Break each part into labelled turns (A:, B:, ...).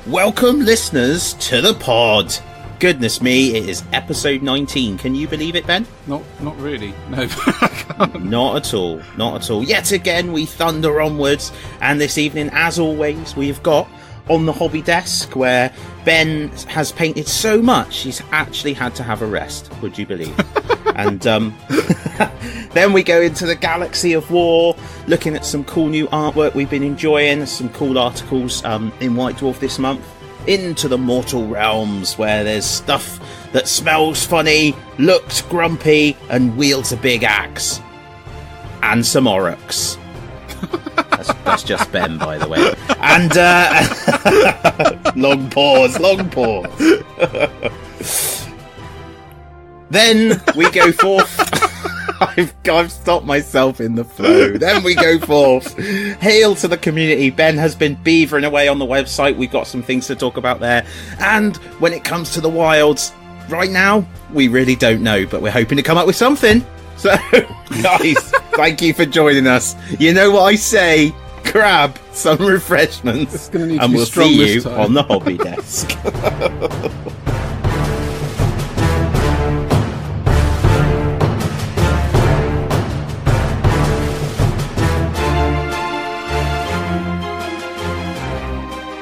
A: Welcome, listeners, to the pod. Goodness me, it is episode 19. Can you believe it, Ben?
B: Not really. No, I can't.
A: Not at all. Not at all. Yet again, we thunder onwards. And this evening, as always, we've got on the hobby desk where Ben has painted so much, he's actually had to have a rest. Would you believe? And then we go into the galaxy of war, looking at some cool new artwork we've been enjoying, some cool articles in White Dwarf this month. Into the mortal realms where there's stuff that smells funny, looks grumpy, and wields a big axe. And some Orruks. That's just Ben, by the way. And long pause. Then we go forth. I've stopped myself in the flow. Then we go forth. Hail to the community. Ben has been beavering away on the website. We've got some things to talk about there. And when it comes to the wilds, right now, we really don't know, but we're hoping to come up with something. So, guys, thank you for joining us. You know what I say? Grab some refreshments, and we'll see you on the hobby desk.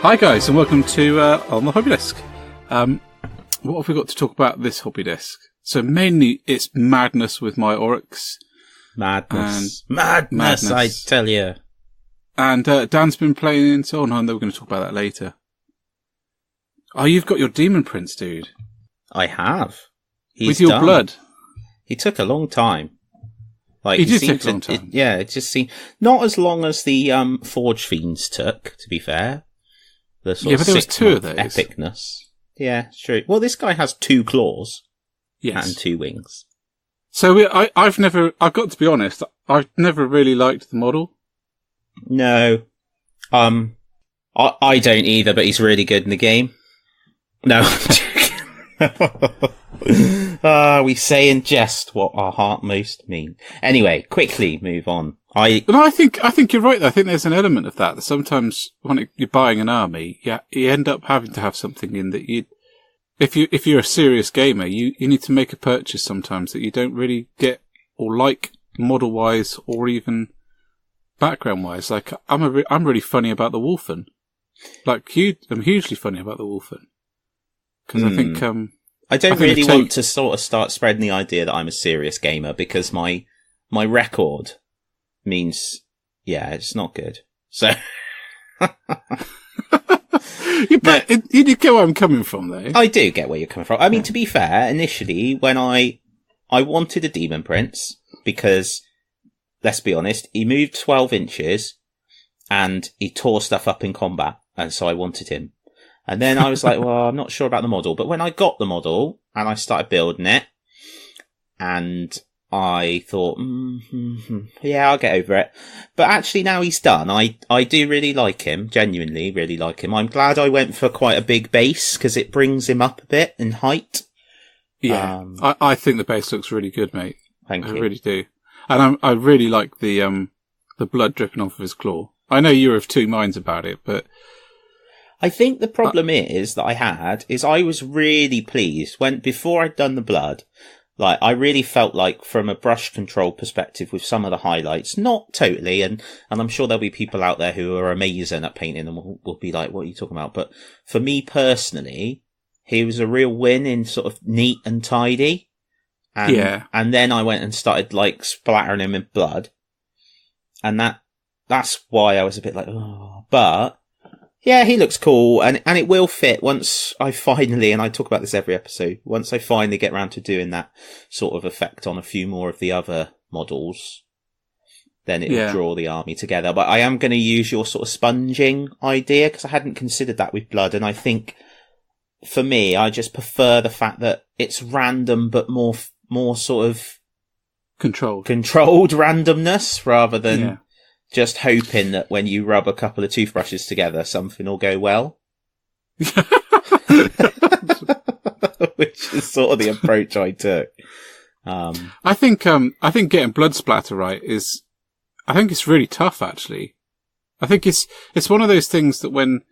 B: Hi guys, and welcome to On the Hobby Desk. What have we got to talk about this hobby desk? So mainly it's madness with my Orruks.
A: Madness, I tell you.
B: And Dan's been playing, so no, we're going to talk about that later. Oh, you've got your demon prince, dude.
A: I have.
B: With your blood.
A: He took a long time.
B: Like, he did take a long time.
A: It just seemed not as long as the Forge Fiends took, to be fair. The sort
B: but there was two of those.
A: Epicness. Yeah, it's true. Well, this guy has 2 claws.
B: Yes.
A: And 2 wings.
B: So I've got to be honest, I've never really liked the model.
A: No. I don't either, but he's really good in the game. No. We say in jest what our heart most means. Anyway, quickly move on.
B: I think you're right though. I think there's an element of that sometimes when you're buying an army, you end up having to have something in that if you're a serious gamer, you need to make a purchase sometimes that you don't really get or like model wise or even background wise. Like I'm really funny about the Wolfen. I'm hugely funny about the Wolfen because I think
A: I don't really want to sort of start spreading the idea that I'm a serious gamer because my record means, it's not good. So,
B: you get where I'm coming from, though.
A: I do get where you're coming from. I mean, to be fair, initially when I wanted a demon prince because, let's be honest, he moved 12 inches and he tore stuff up in combat, and so I wanted him. And then I was like, well, I'm not sure about the model. But when I got the model and I started building it, and I thought, I'll get over it. But actually now he's done. I do really like him, genuinely really like him. I'm glad I went for quite a big base because it brings him up a bit in height.
B: Yeah, I think the base looks really good, mate.
A: Thank you.
B: I really do. And I really like the blood dripping off of his claw. I know you were of two minds about it, but
A: I think the problem is I was really pleased before I'd done the blood. Like, I really felt like from a brush control perspective with some of the highlights, not totally, and I'm sure there'll be people out there who are amazing at painting and will be like, what are you talking about? But for me personally, he was a real win in sort of neat and tidy. And then I went and started like splattering him in blood. And that's why I was a bit like, oh, but yeah, he looks cool, and it will fit once I finally, and I talk about this every episode, once I finally get around to doing that sort of effect on a few more of the other models, then it'll draw the army together. But I am going to use your sort of sponging idea, because I hadn't considered that with blood, and I think, for me, I just prefer the fact that it's random, but more sort of
B: controlled
A: randomness, rather than just hoping that when you rub a couple of toothbrushes together, something will go well. Which is sort of the approach I took.
B: I think getting blood splatter right I think it's really tough, actually. I think it's one of those things that when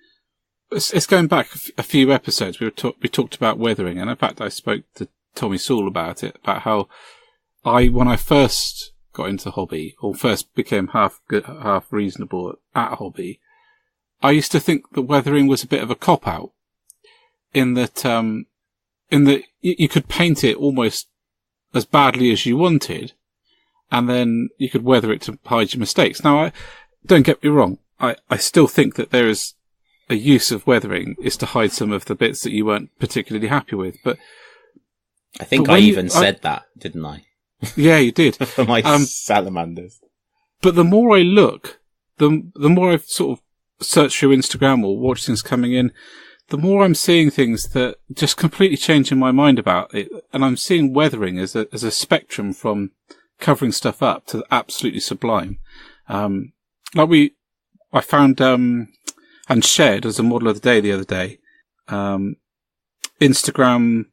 B: it's going back a few episodes. We talked about weathering, and in fact, I spoke to Tommy Sewell about it, about how when I first got into hobby, or first became half reasonable at hobby, I used to think that weathering was a bit of a cop out, in that you could paint it almost as badly as you wanted, and then you could weather it to hide your mistakes. Now, don't get me wrong, I still think that there is a use of weathering is to hide some of the bits that you weren't particularly happy with, but
A: I think I even said that, didn't I?
B: Yeah, you did.
A: For my salamanders.
B: But the more I look, the more I've sort of searched through Instagram or watched things coming in, the more I'm seeing things that just completely changing my mind about it. And I'm seeing weathering as a spectrum from covering stuff up to absolutely sublime. I found, and shared as a model of the day the other day, Instagram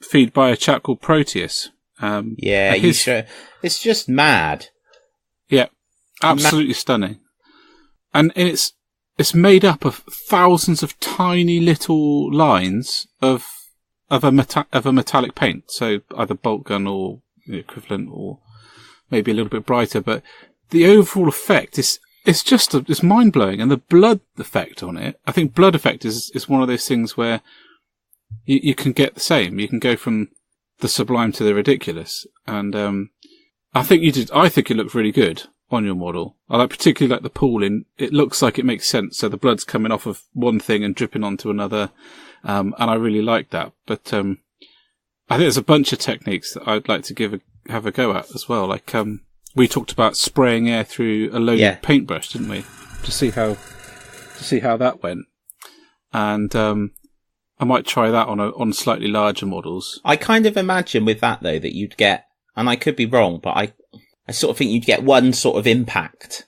B: feed by a chap called Proteus.
A: Yeah, it's just mad.
B: Yeah, absolutely stunning. And it's made up of thousands of tiny little lines of a metallic paint. So either bolt gun or the equivalent, or maybe a little bit brighter. But the overall effect it's mind blowing. And the blood effect on it, I think blood effect is one of those things where you can get the same. You can go from the sublime to the ridiculous. And I think you did. I think it looked really good on your model. I particularly like the pooling. It looks like it makes sense. So the blood's coming off of one thing and dripping onto another. And I really like that. But I think there's a bunch of techniques that I'd like to have a go at as well. Like we talked about spraying air through a loaded paintbrush, didn't we? To see how that went. And I might try that on slightly larger models.
A: I kind of imagine with that though that you'd get, and I could be wrong, but I sort of think you'd get one sort of impact.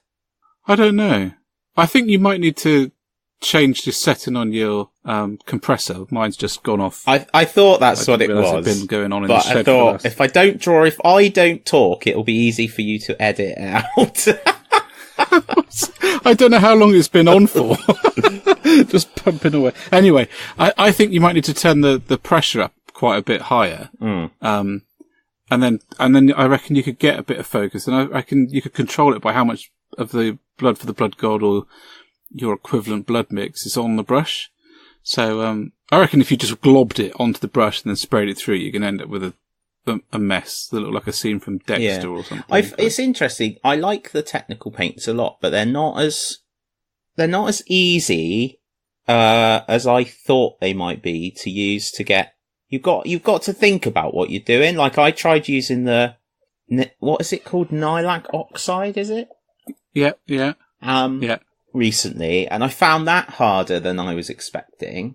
B: I don't know. I think you might need to change the setting on your compressor. Mine's just gone off.
A: I thought that's what it was.
B: It'd been going on in
A: but
B: the shed
A: I thought if I don't talk, it'll be easy for you to edit out.
B: I don't know how long it's been on for. Just pumping away. Anyway, I think you might need to turn the pressure up quite a bit higher. And then I reckon you could get a bit of focus, and I reckon you could control it by how much of the blood for the blood god or your equivalent blood mix is on the brush. So I reckon if you just globbed it onto the brush and then sprayed it through, you can end up with a mess that look like a scene from Dexter or something.
A: It's interesting. I like the technical paints a lot, but they're not as easy as I thought they might be to use to get. You've got to think about what you're doing. Like I tried using what is it called? Nailac oxide, is it?
B: Yeah.
A: Recently, and I found that harder than I was expecting,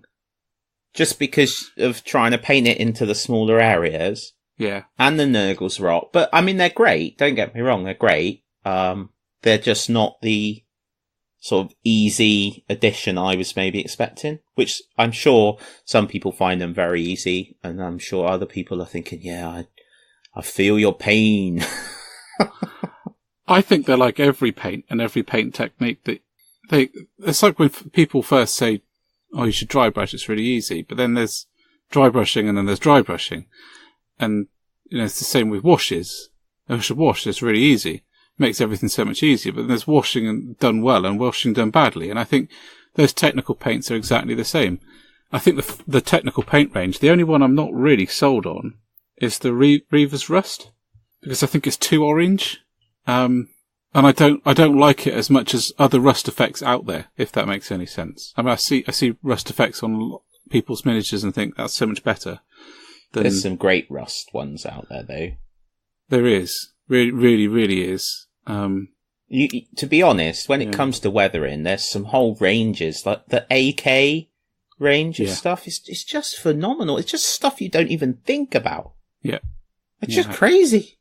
A: just because of trying to paint it into the smaller areas.
B: Yeah.
A: And the Nurgle's Rot. But, I mean, they're great. Don't get me wrong, they're great. They're just not the sort of easy addition I was maybe expecting, which I'm sure some people find them very easy, and I'm sure other people are thinking, yeah, I feel your pain.
B: I think they're like every paint and every paint technique that it's like when people first say, oh, you should dry brush, it's really easy. But then there's dry brushing and then there's dry brushing. And, it's the same with washes. I should wash, it's really easy. Makes everything so much easier. But then there's washing and done well and washing done badly. And I think those technical paints are exactly the same. I think the technical paint range, the only one I'm not really sold on is the Reaver's Rust. Because I think it's too orange. And I don't like it as much as other rust effects out there, if that makes any sense. I mean, I see rust effects on people's miniatures and think that's so much better.
A: There's some great rust ones out there, though.
B: There is. Really, really, really is.
A: To be honest, when it comes to weathering, there's some whole ranges, like the AK range of stuff. It's just phenomenal. It's just stuff you don't even think about.
B: Yeah.
A: It's just crazy.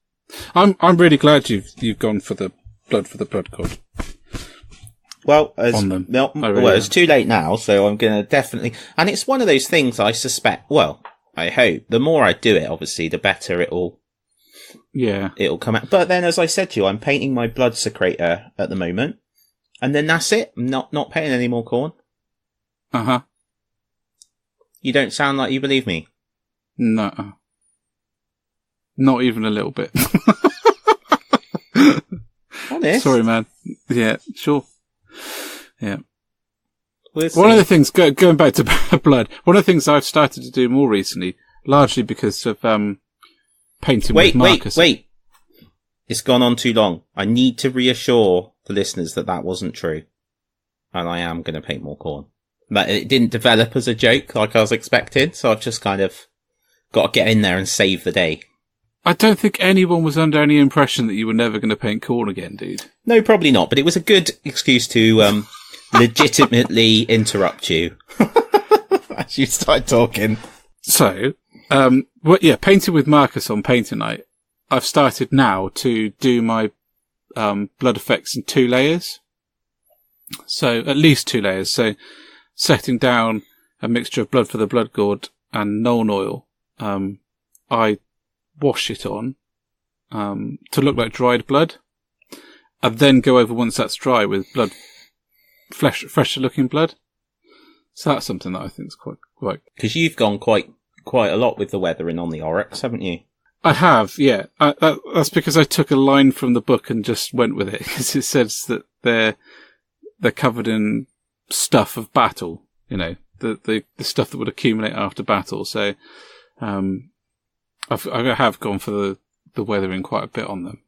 B: I'm really glad you've gone for the blood god.
A: Well, it's too late now, so I'm going to definitely... And it's one of those things I suspect... Well, I hope. The more I do it, obviously, the better it'll come out. But then, as I said to you, I'm painting my blood secretor at the moment. And then that's it. I'm not painting any more corn.
B: Uh-huh.
A: You don't sound like you believe me.
B: No. Not even a little bit.
A: Honest?
B: Sorry, man. Yeah, sure. Yeah.
A: One
B: of the things, going back to blood, one of the things I've started to do more recently, largely because of painting with Marcus.
A: Wait. It's gone on too long. I need to reassure the listeners that wasn't true. And I am going to paint more corn. But it didn't develop as a joke like I was expecting, so I've just kind of got to get in there and save the day.
B: I don't think anyone was under any impression that you were never going to paint corn again, dude.
A: No, probably not, but it was a good excuse to legitimately interrupt you as you started talking.
B: So, painting with Marcus on painting night. I've started now to do my blood effects in 2 layers. So, at least 2 layers. So, setting down a mixture of blood for the blood gourd and Nuln oil. I wash it on to look like dried blood. And then go over once that's dry with blood, fresher looking blood. So that's something that I think is quite.
A: Because you've gone quite a lot with the weathering on the Orruks, haven't you?
B: I have, yeah. That's because I took a line from the book and just went with it, because it says that they're covered in stuff of battle, you know, the stuff that would accumulate after battle. So, I have gone for the weathering quite a bit on them.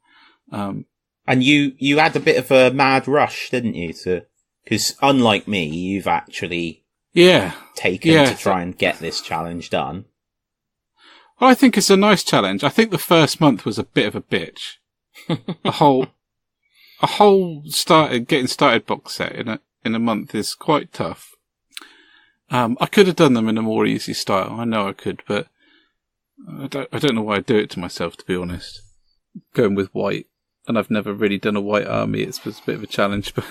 A: And you had a bit of a mad rush, didn't you? Because unlike me, you've actually taken to try and get this challenge done.
B: Well, I think it's a nice challenge. I think the first month was a bit of a bitch. a whole getting started box set in a month is quite tough. I could have done them in a more easy style. I know I could, but I don't know why I do it to myself, to be honest. Going with white, and I've never really done a white army. It's a bit of a challenge, but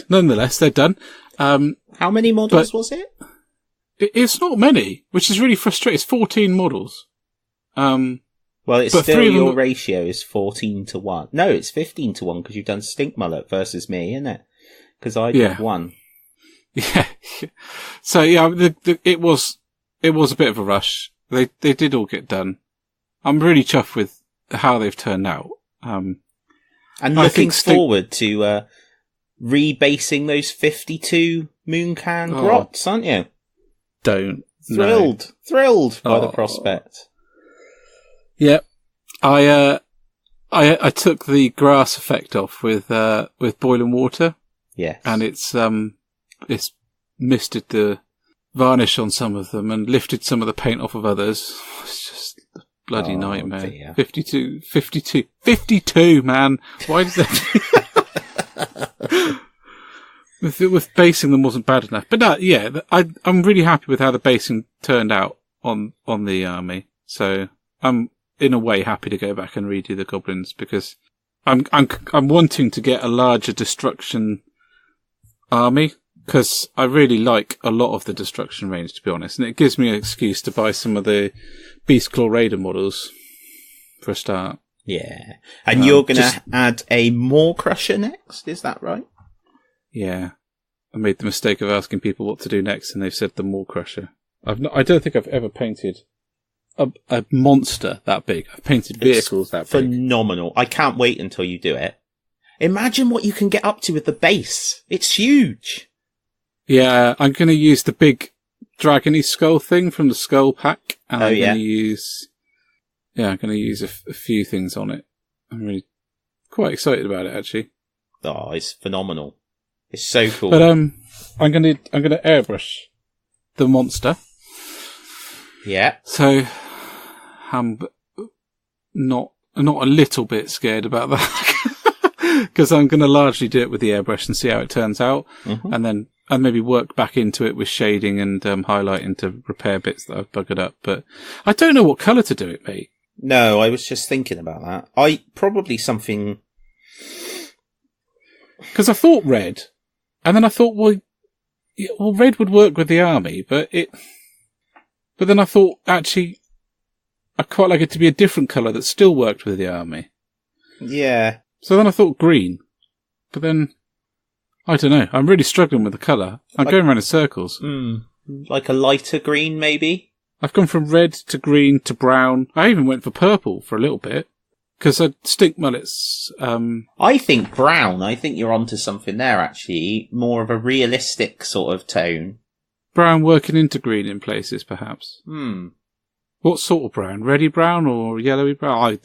B: nonetheless, they're done.
A: How many models was it?
B: It's not many, which is really frustrating. It's 14 models.
A: Well, it's still your ratio is 14-1. No, it's 15-1 because you've done Stink Mullet versus me, isn't it? Because I did 1.
B: Yeah. So yeah, it was a bit of a rush. They did all get done. I'm really chuffed with how they've turned out.
A: And looking forward to rebasing those 52 Mooncan grots, aren't you? Thrilled by the prospect.
B: Yeah, I took the grass effect off with boiling water.
A: Yes,
B: and it's misted the varnish on some of them and lifted some of the paint off of others. It's just a bloody nightmare. Dear. 52, man. Why does that? With basing them wasn't bad enough, but I'm really happy with how the basing turned out on the army. So I'm in a way happy to go back and redo the goblins because I'm wanting to get a larger destruction army because I really like a lot of the destruction range, to be honest, and it gives me an excuse to buy some of the Beastclaw Raider models for a start.
A: Yeah, and you're going to add a Maw Crusher next, is that right?
B: Yeah, I made the mistake of asking people what to do next, and they've said the Maw Crusher. I don't think I've ever painted a monster that big. I've painted vehicles that big.
A: Phenomenal! I can't wait until you do it. Imagine what you can get up to with the base. It's huge.
B: Yeah, I'm going to use the big dragony skull thing from the skull pack, and I'm going to use a few things on it. I'm really quite excited about it, actually.
A: Oh, it's phenomenal. It's so cool.
B: But I'm gonna airbrush the monster.
A: Yeah.
B: So I'm not a little bit scared about that because I'm gonna largely do it with the airbrush and see how it turns out, and maybe work back into it with shading and highlighting to repair bits that I've buggered up. But I don't know what colour to do it, mate.
A: No, I was just thinking about that. Probably something.
B: Because I thought red, and then I thought, well, red would work with the army, but then I thought, actually, I'd quite like it to be a different colour that still worked with the army.
A: Yeah.
B: So then I thought green, but then I don't know. I'm really struggling with the colour. I'm going around in circles.
A: Like a lighter green, maybe?
B: I've gone from red to green to brown. I even went for purple for a little bit. Because stink mullets...
A: I think brown. I think you're onto something there, actually. More of a realistic sort of tone.
B: Brown working into green in places, perhaps. What sort of brown? Reddy brown or yellowy brown?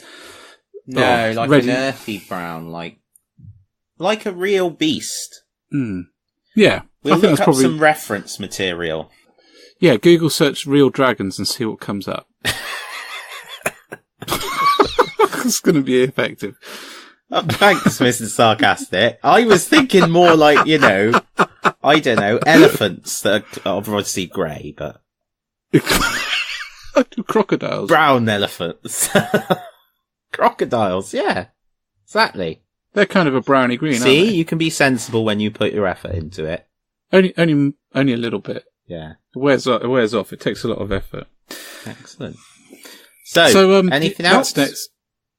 A: Like
B: reddy.
A: an earthy brown, like a real beast.
B: Yeah.
A: We'll look up some reference material.
B: Yeah, Google search real dragons and see what comes up. It's going to be effective.
A: Oh, thanks, Mrs. Sarcastic. I was thinking more like, I don't know, elephants that are obviously grey, but...
B: Crocodiles.
A: Brown elephants. Crocodiles, yeah. Exactly.
B: They're kind of a browny green, aren't
A: See,
B: they?
A: you can be sensible when you put your effort into it.
B: Only a little bit.
A: Yeah.
B: It wears off. It takes a lot of effort.
A: Excellent. So anything else?
B: Next.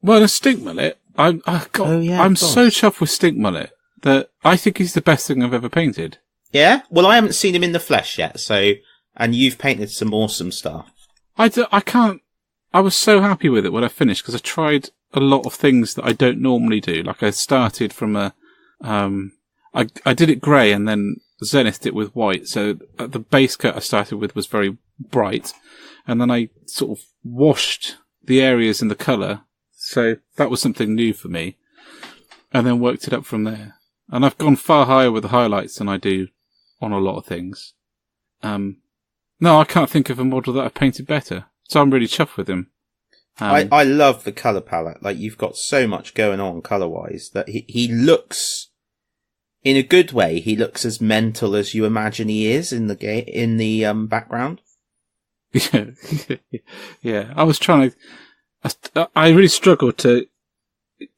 B: Well, a stink mullet. I'm so chuffed with stink mullet that I think he's the best thing I've ever painted.
A: Yeah? Well, I haven't seen him in the flesh yet, and you've painted some awesome stuff.
B: I was so happy with it when I finished because I tried a lot of things that I don't normally do. Like I started from I did it grey and then zenithed it with white. So the base coat I started with was very bright. And then I sort of washed the areas in the colour. So that was something new for me. And then worked it up from there. And I've gone far higher with the highlights than I do on a lot of things. No, I can't think of a model that I've painted better. So I'm really chuffed with him.
A: I love the colour palette. Like, you've got so much going on colour-wise that he looks, in a good way, he looks as mental as you imagine he is in the background.
B: Yeah. Yeah. I was trying to, I really struggled to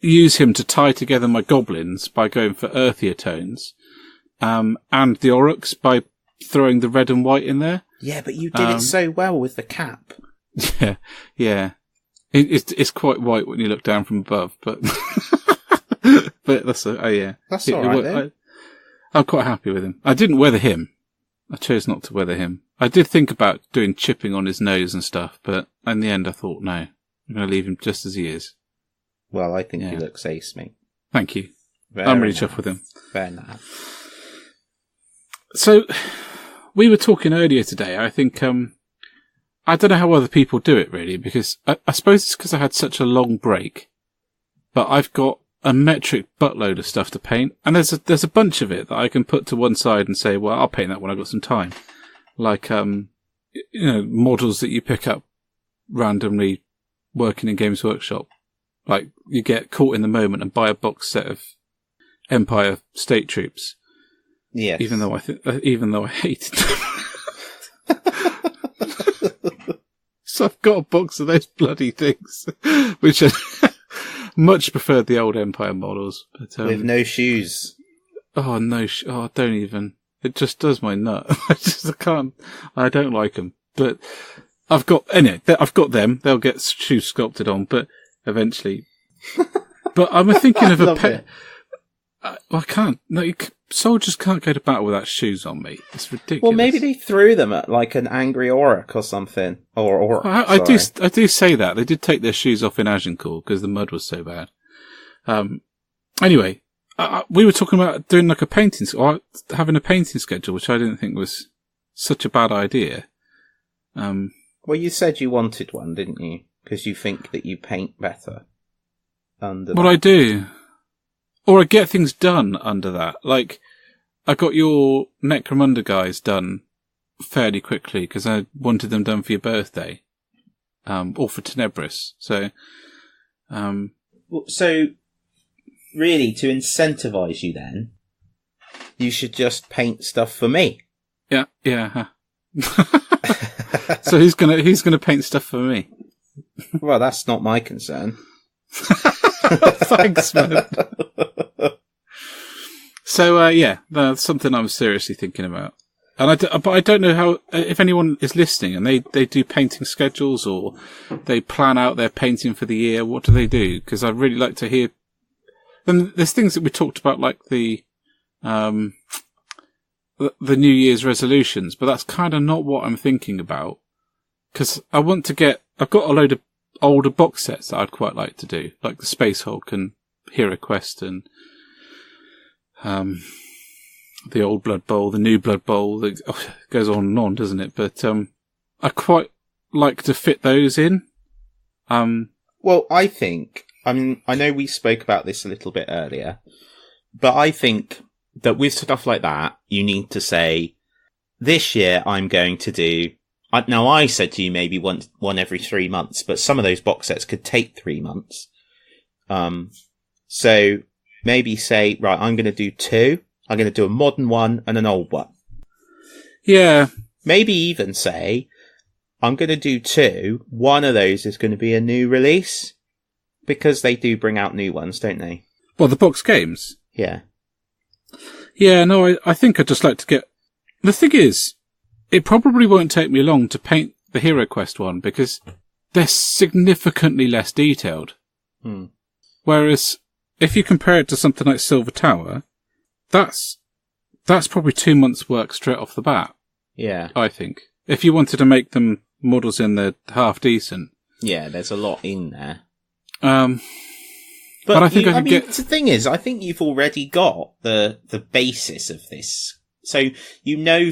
B: use him to tie together my goblins by going for earthier tones, and the Orruks by throwing the red and white in there.
A: Yeah, but you did it so well with the cap.
B: Yeah. It's quite white when you look down from above, but but that's all right. Then. I'm quite happy with him. I didn't weather him. I chose not to weather him. I did think about doing chipping on his nose and stuff, but in the end I thought, no, I'm going to leave him just as he is.
A: Well, I think he looks ace, mate.
B: Thank you. I'm really chuffed with him.
A: Fair enough.
B: So, we were talking earlier today, I think, I don't know how other people do it really, because I suppose it's because I had such a long break, but I've got a metric buttload of stuff to paint, and there's a bunch of it that I can put to one side and say, well, I'll paint that when I've got some time. Like, models that you pick up randomly working in Games Workshop. Like, you get caught in the moment and buy a box set of Empire State Troops.
A: Yes.
B: Even though I hated them. So I've got a box of those bloody things, which I much preferred the old Empire models. But,
A: with no shoes.
B: Oh, no. Don't even. It just does my nut. I don't like them. But I've got them. They'll get shoes sculpted on, but eventually. But I'm thinking of a pet. I can't. No, soldiers can't go to battle without shoes on me. It's ridiculous.
A: Well, maybe they threw them at like an angry Orruk or something.
B: I do say that. They did take their shoes off in Agincourt because the mud was so bad. Anyway, we were talking about doing like having a painting schedule, which I didn't think was such a bad idea.
A: Well, you said you wanted one, didn't you? Because you think that you paint better under
B: Well, I do. Or I get things done under that. Like, I got your Necromunda guys done fairly quickly because I wanted them done for your birthday. Or for Tenebris. So,
A: So, really, to incentivise you then, you should just paint stuff for me.
B: Yeah. So who's gonna paint stuff for me?
A: Well, that's not my concern.
B: Thanks, man. So, that's something I'm seriously thinking about. But I don't know how, if anyone is listening and they do painting schedules or they plan out their painting for the year, what do they do? Because I'd really like to hear. And there's things that we talked about, like the the New Year's resolutions, but that's kind of not what I'm thinking about. Because I want to I've got a load of older box sets that I'd quite like to do, like the Space Hulk and Hero Quest and the old Blood Bowl, the new Blood Bowl. It goes on and on, doesn't it? But I quite like to fit those in.
A: Well, I know we spoke about this a little bit earlier, but I think that with stuff like that, you need to say, this year I'm going to do... Now, I said to you maybe one every 3 months, but some of those box sets could take 3 months. So maybe say, right, I'm going to do 2. I'm going to do a modern one and an old one.
B: Yeah.
A: Maybe even say, I'm going to do 2. One of those is going to be a new release. Because they do bring out new ones, don't they?
B: Well, the box games?
A: Yeah.
B: Yeah, no, I think I'd just like to get... The thing is, it probably won't take me long to paint the Hero Quest one because they're significantly less detailed. Whereas, if you compare it to something like Silver Tower, that's probably 2 months' work straight off the bat.
A: Yeah.
B: I think. If you wanted to make them models in there half decent.
A: Yeah, there's a lot in there.
B: But I think
A: the thing is, I think you've already got the basis of this. So,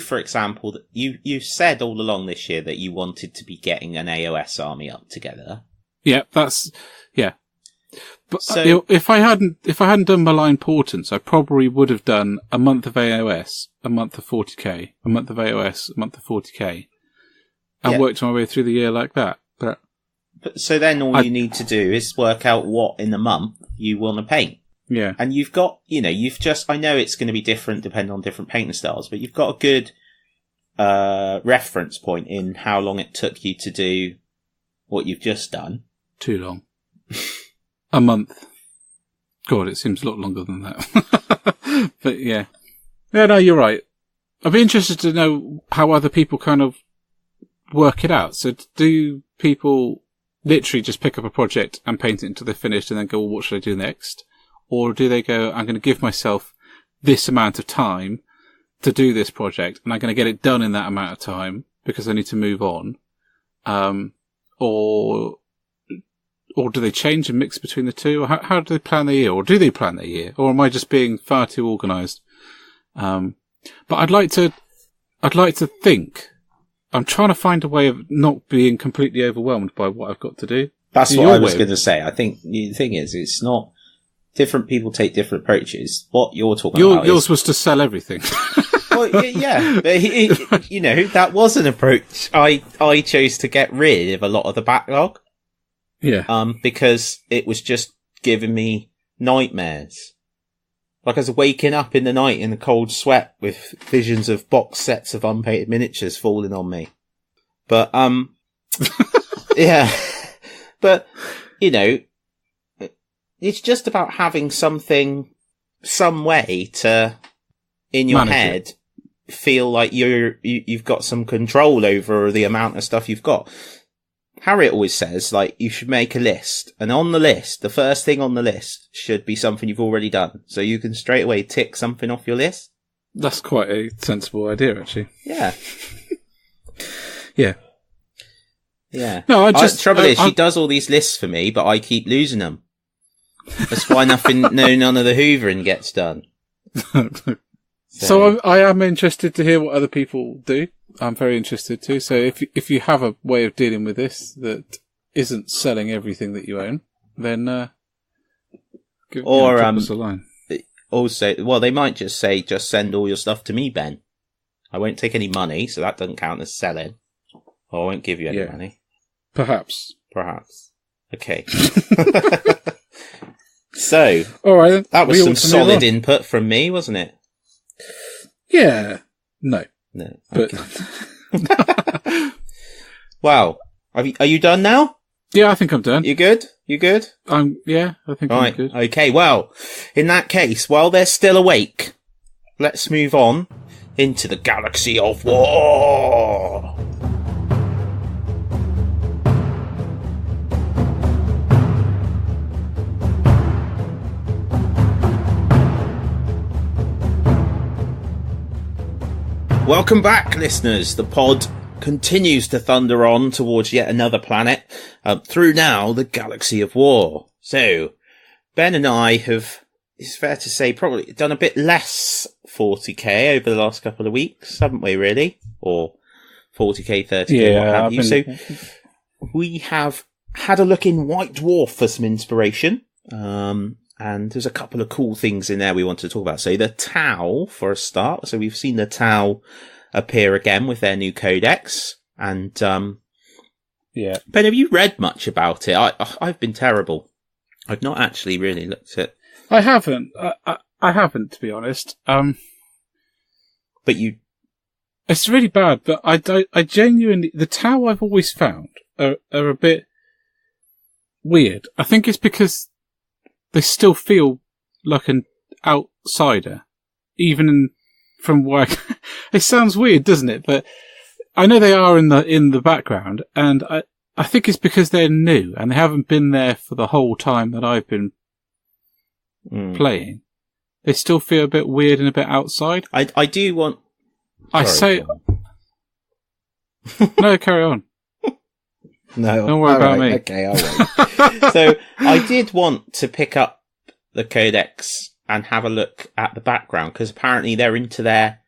A: for example, that you said all along this year that you wanted to be getting an AOS army up together.
B: Yeah, yeah. But so, if I hadn't done Malign Portents, I probably would have done a month of AOS, a month of 40k, a month of AOS, a month of 40k, and worked my way through the year like that. But
A: so then all you need to do is work out what in the month you want to paint.
B: Yeah.
A: And you've got, I know it's going to be different depending on different painting styles, but you've got a good reference point in how long it took you to do what you've just done.
B: Too long. A month. God, it seems a lot longer than that. But yeah. Yeah, no, you're right. I'd be interested to know how other people kind of work it out. So do people literally just pick up a project and paint it until they're finished and then go, well, what should I do next? Or do they go, I'm going to give myself this amount of time to do this project and I'm going to get it done in that amount of time because I need to move on? Or do they change and mix between the two? Or how do they plan their year? Or do they plan their year? Or am I just being far too organised? But I'd like to think. I'm trying to find a way of not being completely overwhelmed by what I've got to do.
A: That's what I was going to say. I think the thing is, it's not... Different people take different approaches. What you're talking about
B: yours was to sell everything.
A: Well, yeah. But that was an approach. I chose to get rid of a lot of the backlog.
B: Yeah.
A: Because it was just giving me nightmares. Like I was waking up in the night in the cold sweat with visions of box sets of unpainted miniatures falling on me. But, yeah. But, it's just about having something, some way to, in your head, feel like you've got some control over the amount of stuff you've got. Harriet always says, you should make a list. And on the list, the first thing on the list should be something you've already done. So you can straight away tick something off your list.
B: That's quite a sensible idea, actually.
A: Yeah.
B: Yeah.
A: Yeah.
B: No,
A: the trouble is, she does all these lists for me, but I keep losing them. That's why none of the hoovering gets done.
B: So I am interested to hear what other people do. I'm very interested too. So if you have a way of dealing with this that isn't selling everything that you own, then drop us a line.
A: Also, well, they might just say, just send all your stuff to me, Ben. I won't take any money, so that doesn't count as selling. Or I won't give you any money.
B: Perhaps.
A: Okay. So,
B: all right,
A: that was some solid input from me, wasn't it?
B: Yeah. No.
A: Okay. But wow, are you done now?
B: Yeah, I think I'm done.
A: You good?
B: Yeah, I think I'm good.
A: Okay, well, in that case, while they're still awake, let's move on into the Galaxy of War. Welcome back, listeners. The pod continues to thunder on towards yet another planet, through now the Galaxy of War. So, Ben and I have, it's fair to say, probably done a bit less 40k over the last couple of weeks, haven't we, really? Or 40k, 30k, what have you. So, we have had a look in White Dwarf for some inspiration. And there's a couple of cool things in there we want to talk about. So the Tau, for a start. So we've seen the Tau appear again with their new codex. And,
B: yeah.
A: Ben, have you read much about it? I've been terrible. I've not actually really looked at...
B: I haven't. I haven't, to be honest.
A: But you...
B: It's really bad, but I genuinely... The Tau I've always found are a bit weird. I think it's because they still feel like an outsider, even from where it sounds weird, doesn't it? But I know they are in the background, and I think it's because they're new and they haven't been there for the whole time that I've been playing. They still feel a bit weird and a bit outside.
A: I do want...
B: No, carry on.
A: No,
B: don't worry about me.
A: Okay, I won't. So I did want to pick up the codex and have a look at the background, because apparently they're into their,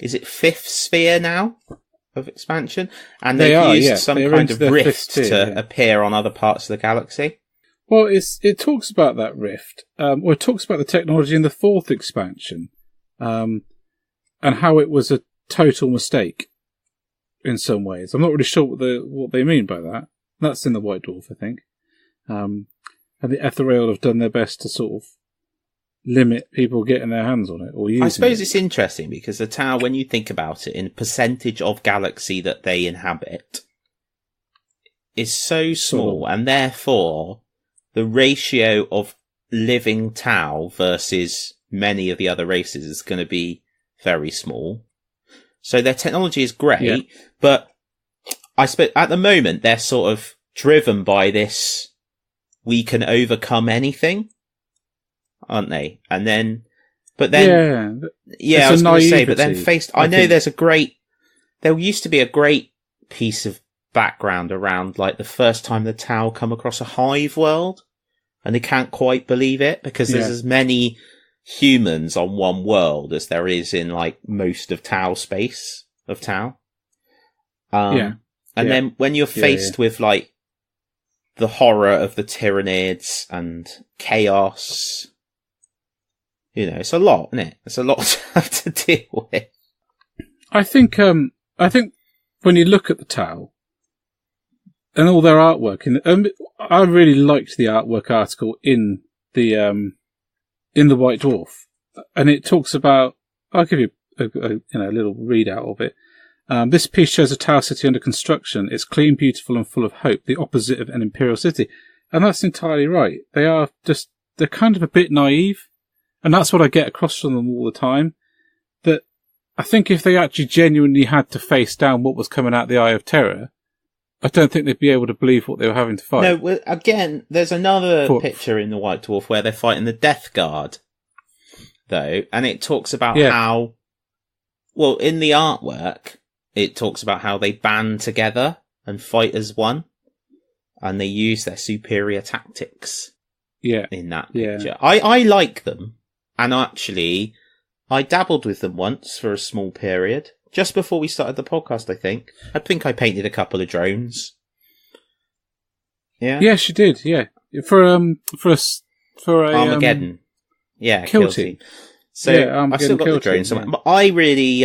A: is it 5th sphere now of expansion? And they've used some kind of rift to appear on other parts of the galaxy.
B: Well, it talks about that rift, or it talks about the technology in the 4th expansion, and how it was a total mistake. In some ways, I'm not really sure what they mean by that. That's in the White Dwarf, I think. And the Ethereal have done their best to sort of limit people getting their hands on it or using it.
A: I suppose it's interesting because the Tau, when you think about it, in percentage of galaxy that they inhabit, is so small, and therefore the ratio of living Tau versus many of the other races is going to be very small. So their technology is great, but I suppose at the moment they're sort of driven by this, we can overcome anything, aren't they? And then, I was going to say, but then I know there used to be a great piece of background around like the first time the Tau come across a hive world, and they can't quite believe it because there's as many humans on one world as there is in like most of Tau space of Tau. And then when you're faced with like the horror of the Tyranids and chaos, it's a lot, isn't it? It's a lot to have to deal with.
B: I think when you look at the Tau and all their artwork, I really liked the artwork article in the White Dwarf, and it talks about, I'll give you a little readout of it. This piece shows a Tau city under construction. It's clean, beautiful, and full of hope, the opposite of an imperial city. And that's entirely right. They're kind of a bit naive, and that's what I get across from them all the time. That I think if they actually genuinely had to face down what was coming out the Eye of Terror, I don't think they'd be able to believe what they were having to fight.
A: No, well, again, there's another picture in the White Dwarf where they're fighting the Death Guard, though, and it talks about how, well, in the artwork, it talks about how they band together and fight as one, and they use their superior tactics in that picture. I like them, and actually, I dabbled with them once for a small period. Just before we started the podcast, I think I painted a couple of drones. Yeah.
B: Yes, you did. Yeah, for
A: Armageddon.
B: Kill Team.
A: So I've still got the drones. But I really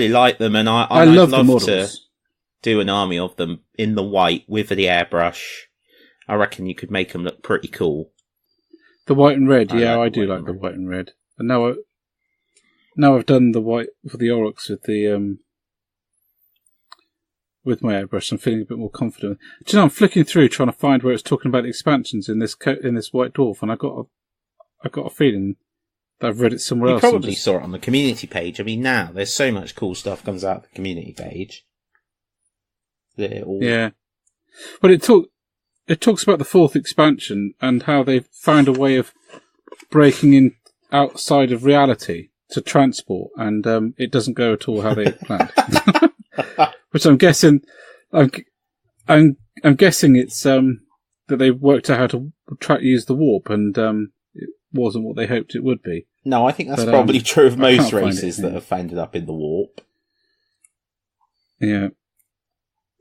A: like them, and I'd love to do an army of them in the white with the airbrush. I reckon you could make them look pretty cool.
B: The white and red, I do like the white and red. And now I've done the white for the Orruks with my airbrush, I'm feeling a bit more confident. Do you know, I'm flicking through trying to find where it's talking about the expansions in this White Dwarf, and I got a feeling that I've read it somewhere else.
A: You probably saw it on the community page. I mean, now there's so much cool stuff comes out of the community page.
B: Yeah, but it talks about the 4th expansion and how they've found a way of breaking in outside of reality to transport, and it doesn't go at all how they planned. Which I'm guessing, I'm guessing it's that they worked out how to use the warp, and it wasn't what they hoped it would be.
A: No, I think that's probably true of most races that have ended up in the warp.
B: Yeah.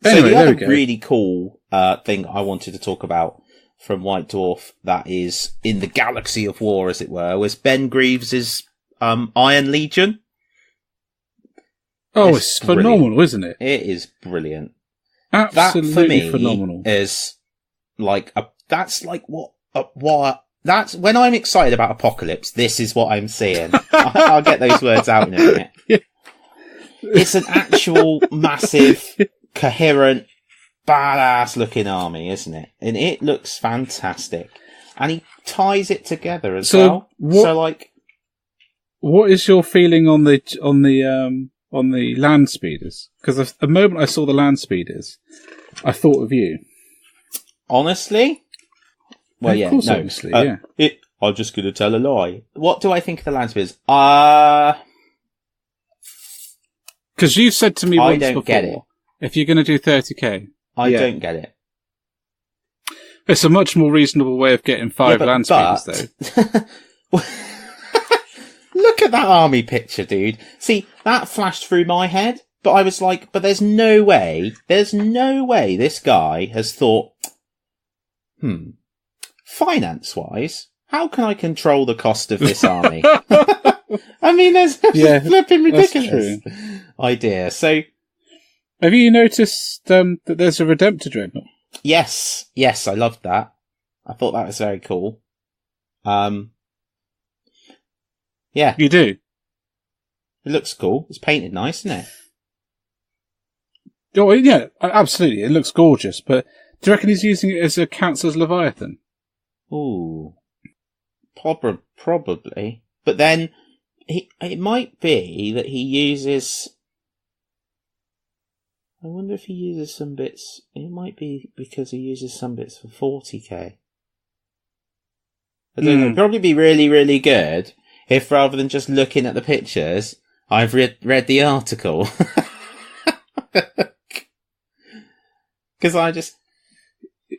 A: Anyway, so the other really cool thing I wanted to talk about from White Dwarf that is in the galaxy of war, as it were, was Ben Greaves' Iron Legion.
B: Oh, it's phenomenal, isn't it?
A: It is brilliant.
B: Absolutely
A: that, for me,
B: phenomenal.
A: Is like that's like what that's when I'm excited about Apocalypse. This is what I'm seeing. I'll get those words out in a minute. Yeah. It's an actual massive, coherent, badass looking army, isn't it? And it looks fantastic. And he ties it together as well.
B: What is your feeling on the land speeders? Because the moment I saw the land speeders, I thought of you.
A: Honestly? Well, yeah,
B: course,
A: no.
B: Obviously, yeah.
A: I'm just going to tell a lie. What do I think of the land speeders?
B: Because you've said to me once
A: don't
B: before,
A: get it.
B: If you're going to do 30k,
A: I don't get it.
B: It's a much more reasonable way of getting 5 land speeders, though.
A: Look at that army picture, dude. See, that flashed through my head, but I was like, but there's no way this guy has thought, finance-wise, how can I control the cost of this army? I mean, there's flipping ridiculous idea. So,
B: have you noticed that there's a Redemptor Dreadnought?
A: Yes, I loved that. I thought that was very cool. Yeah.
B: You do?
A: It looks cool. It's painted nice, isn't it?
B: Oh, yeah, absolutely. It looks gorgeous, but do you reckon he's using it as a Council's Leviathan?
A: Ooh. Probably. But then, it might be that he uses... I wonder if he uses some bits... It might be because he uses some bits for 40k. I don't know. It'd probably be really, really good if rather than just looking at the pictures, I've read the article. Because I just...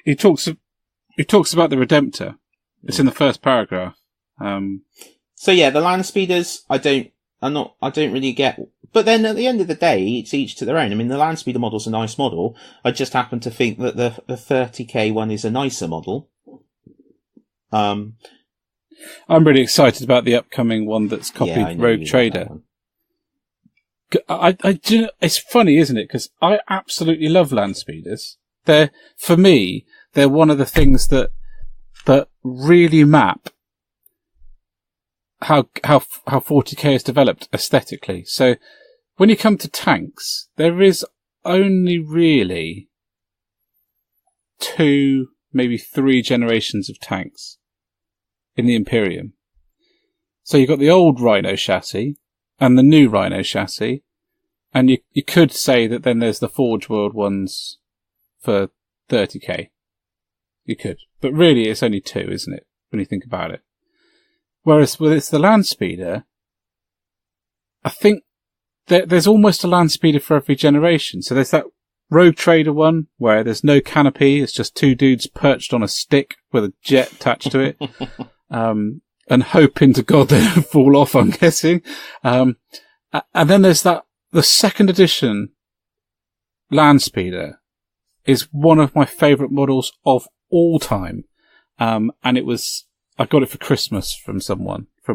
B: He talks about the Redemptor. It's in the first paragraph.
A: So yeah, the land speeders, I don't really get. But then at the end of the day, it's each to their own. I mean, the land speeder model's a nice model. I just happen to think that the 30k one is a nicer model.
B: I'm really excited about the upcoming one that's copied Rogue Trader. It's funny, isn't it? Because I absolutely love land speeders. For me, they're one of the things that really map how 40k is developed aesthetically. So when you come to tanks, there is only really 2, maybe 3 generations of tanks in the Imperium. So you've got the old Rhino chassis and the new Rhino chassis, and you could say that then there's the Forge World ones for 30k. You could. But really it's only 2, isn't it, when you think about it? Whereas with it's the land speeder, I think there's almost a land speeder for every generation. So there's that Rogue Trader one where there's no canopy, it's just 2 dudes perched on a stick with a jet attached to it. And hoping to God they don't fall off, I'm guessing. And then there's the 2nd edition land speeder is one of my favourite models of all time. And I got it for Christmas from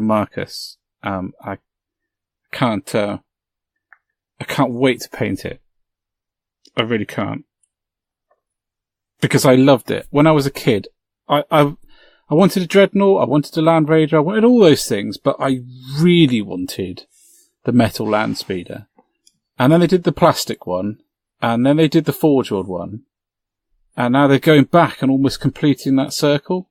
B: Marcus. I can't wait to paint it. I really can't. Because I loved it. When I was a kid, I wanted a Dreadnought, I wanted a Land Raider, I wanted all those things, but I really wanted the metal land speeder. And then they did the plastic one, and then they did the Forge World one, and now they're going back and almost completing that circle.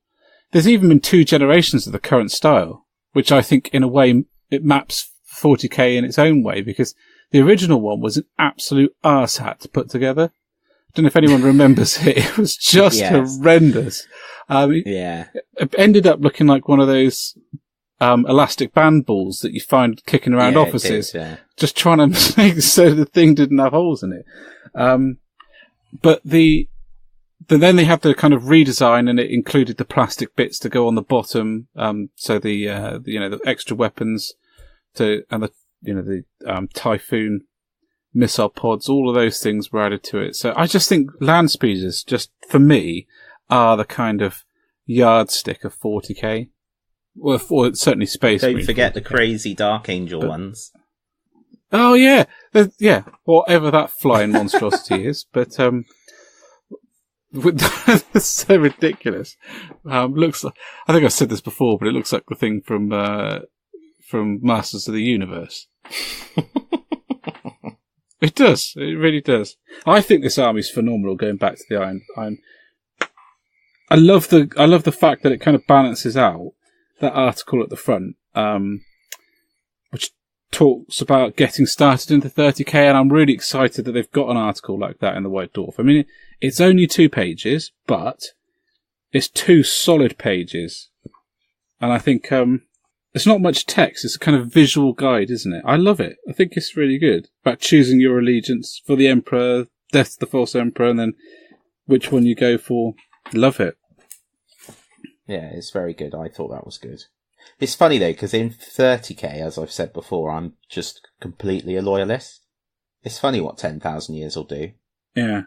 B: There's even been 2 generations of the current style, which I think in a way it maps 40k in its own way, because the original one was an absolute arsehat to put together. I don't know if anyone remembers it. It was just horrendous. It ended up looking like one of those elastic band balls that you find kicking around offices,
A: just
B: trying to make so the thing didn't have holes in it. But then they had the kind of redesign, and it included the plastic bits to go on the bottom. So the extra weapons the Typhoon missile pods, all of those things were added to it. So I just think land speeders, just for me, are the kind of yardstick of 40k. Well, certainly Space Marine.
A: Don't forget
B: 40K.
A: the crazy Dark Angel ones.
B: Oh yeah, whatever that flying monstrosity is, but it's so ridiculous. Looks like, I think I've said this before, but it looks like the thing from Masters of the Universe. It does. It really does. I think this army's phenomenal. Going back to the Iron. I love the fact that it kind of balances out that article at the front, which talks about getting started into 30k, and I'm really excited that they've got an article like that in the White Dwarf. I mean, it's only 2 pages, but it's 2 solid pages, and I think it's not much text. It's a kind of visual guide, isn't it? I love it. I think it's really good about choosing your allegiance for the Emperor, Death to the False Emperor, and then which one you go for. Love it.
A: Yeah, it's very good. I thought that was good. It's funny though, because in 30k, as I've said before, I'm just completely a loyalist. It's funny what 10,000 years will do.
B: Yeah.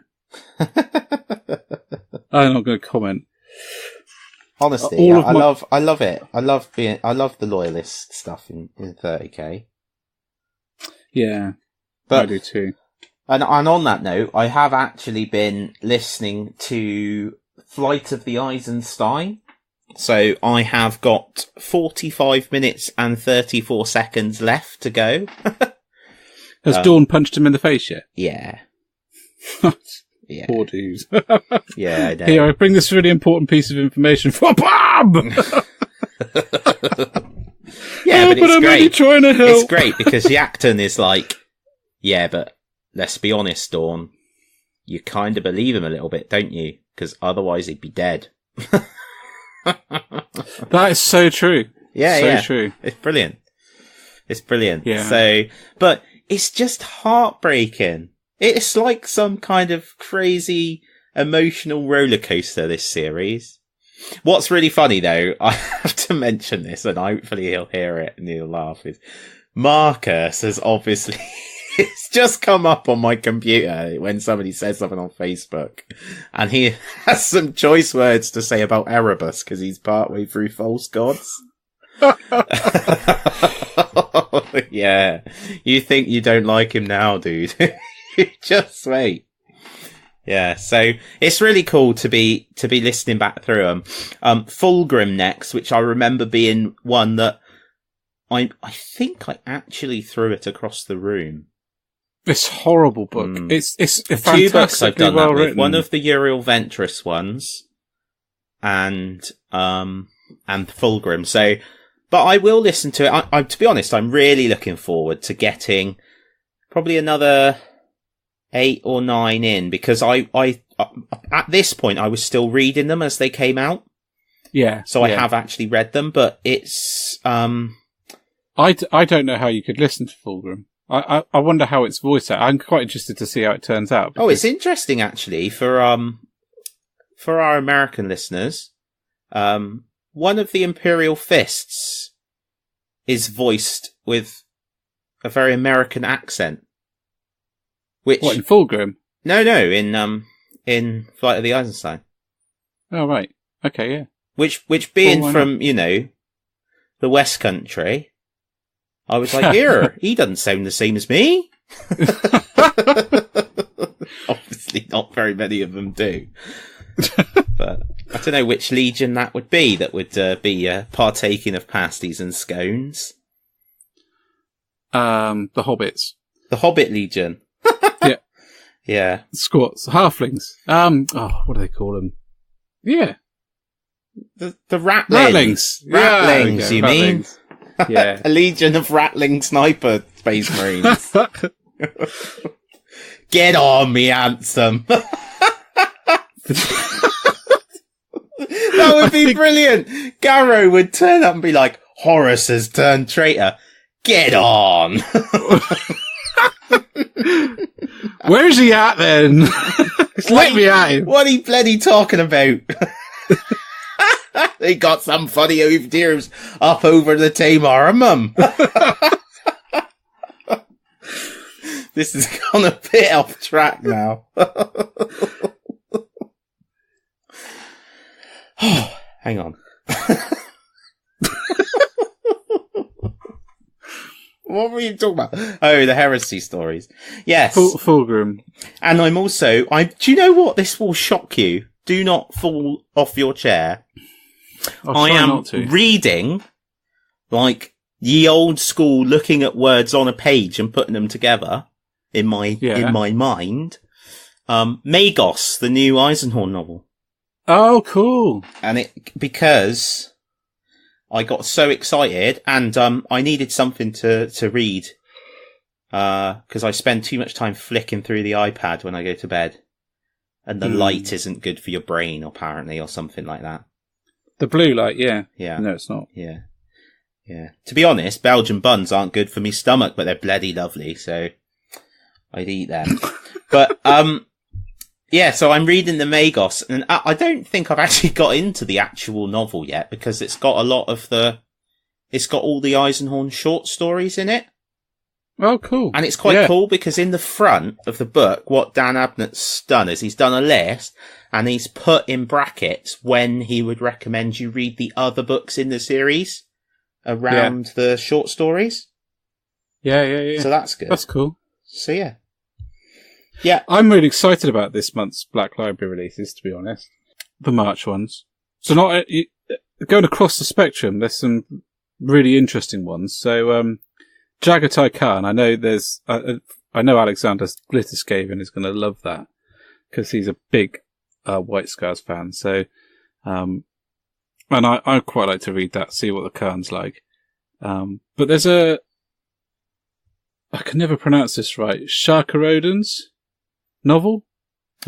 B: I'm not going to comment.
A: Honestly, I love it. I love the loyalist stuff in 30k.
B: Yeah,
A: but
B: I do too.
A: And on that note, I have actually been listening to Flight of the Eisenstein. So I have got 45 minutes and 34 seconds left to go.
B: Has Dawn punched him in the face yet?
A: Yeah. Yeah.
B: Poor dude.
A: Yeah, I know.
B: Here, I bring this really important piece of information for Bob!
A: Yeah, but it's
B: I'm
A: great.
B: only trying to help.
A: It's great because the actor is like, yeah, but let's be honest, Dawn. You kind of believe him a little bit, don't you? Because otherwise he'd be dead.
B: That is so true.
A: Yeah,
B: so
A: yeah.
B: True.
A: It's brilliant. It's brilliant.
B: Yeah.
A: So, but it's just heartbreaking. It's like some kind of crazy emotional roller coaster, this series. What's really funny though, I have to mention this, and hopefully he'll hear it and he'll laugh, is Marcus has obviously, it's just come up on my computer when somebody says something on Facebook, and he has some choice words to say about Erebus because he's partway through False Gods. Yeah, you think you don't like him now, dude. Just wait. Yeah, so it's really cool to be listening back through them. Fulgrim next, which I remember being one that I think I actually threw it across the room.
B: This horrible book. It's a
A: 2 books I've done that with.
B: written.
A: One of the Uriel Ventress ones, and Fulgrim. So, but I will listen to it. I to be honest, I'm really looking forward to getting probably another 8 or 9 in, because I at this point I was still reading them as they came out.
B: Yeah.
A: So I have actually read them, but it's
B: I don't know how you could listen to Fulgrim. I wonder how it's voiced out. I'm quite interested to see how it turns out.
A: Oh, it's interesting actually for our American listeners. One of the Imperial Fists is voiced with a very American accent. Which,
B: what, in Fulgrim?
A: No, in Flight of the Eisenstein.
B: Oh, right. Okay, yeah.
A: Which being from, the West Country, I was like, here, he doesn't sound the same as me. Obviously not very many of them do. But I don't know which legion that would be be partaking of pasties and scones.
B: The Hobbits.
A: The Hobbit Legion.
B: Yeah.
A: Yeah.
B: Squats. Halflings. What do they call them? Yeah.
A: The Ratlings. Ratlings, you mean?
B: Yeah.
A: A legion of Rattling sniper space marines. Get on me, handsome. That would be brilliant. Garrow would turn up and be like, Horus has turned traitor. Get on!
B: Where's he at then? Let me at him.
A: What are you bloody talking about? They got some funny ideas up over the Tamar, mum. This has gone a bit off track now. Hang on. What were you talking about? Oh, the heresy stories. Yes.
B: Fulgrim.
A: And I'm also... do you know what? This will shock you. Do not fall off your chair. I am reading, like, ye old school, looking at words on a page and putting them together in my mind. Magos, the new Eisenhorn novel.
B: Oh, cool.
A: And because I got so excited and I needed something to read because I spend too much time flicking through the iPad when I go to bed. And the light isn't good for your brain, apparently, or something like that.
B: The blue light, yeah.
A: Yeah.
B: No, it's not.
A: Yeah. Yeah. To be honest, Belgian buns aren't good for me stomach, but they're bloody lovely, so I'd eat them. But, yeah, so I'm reading the Magos, and I don't think I've actually got into the actual novel yet, because it's got it's got all the Eisenhorn short stories in it.
B: Oh, cool.
A: And it's quite cool because in the front of the book, what Dan Abnett's done is he's done a list and he's put in brackets when he would recommend you read the other books in the series around the short stories.
B: Yeah.
A: So that's good.
B: That's cool.
A: So yeah. Yeah.
B: I'm really excited about this month's Black Library releases, to be honest. The March ones. So not going across the spectrum, there's some really interesting ones. So, Jagatai Khan, I know I know Alexander Glitterskaven is going to love that because he's a big White Scars fan. So, and I quite like to read that, see what the Khan's like. But there's I can never pronounce this right, Sharkarodens novel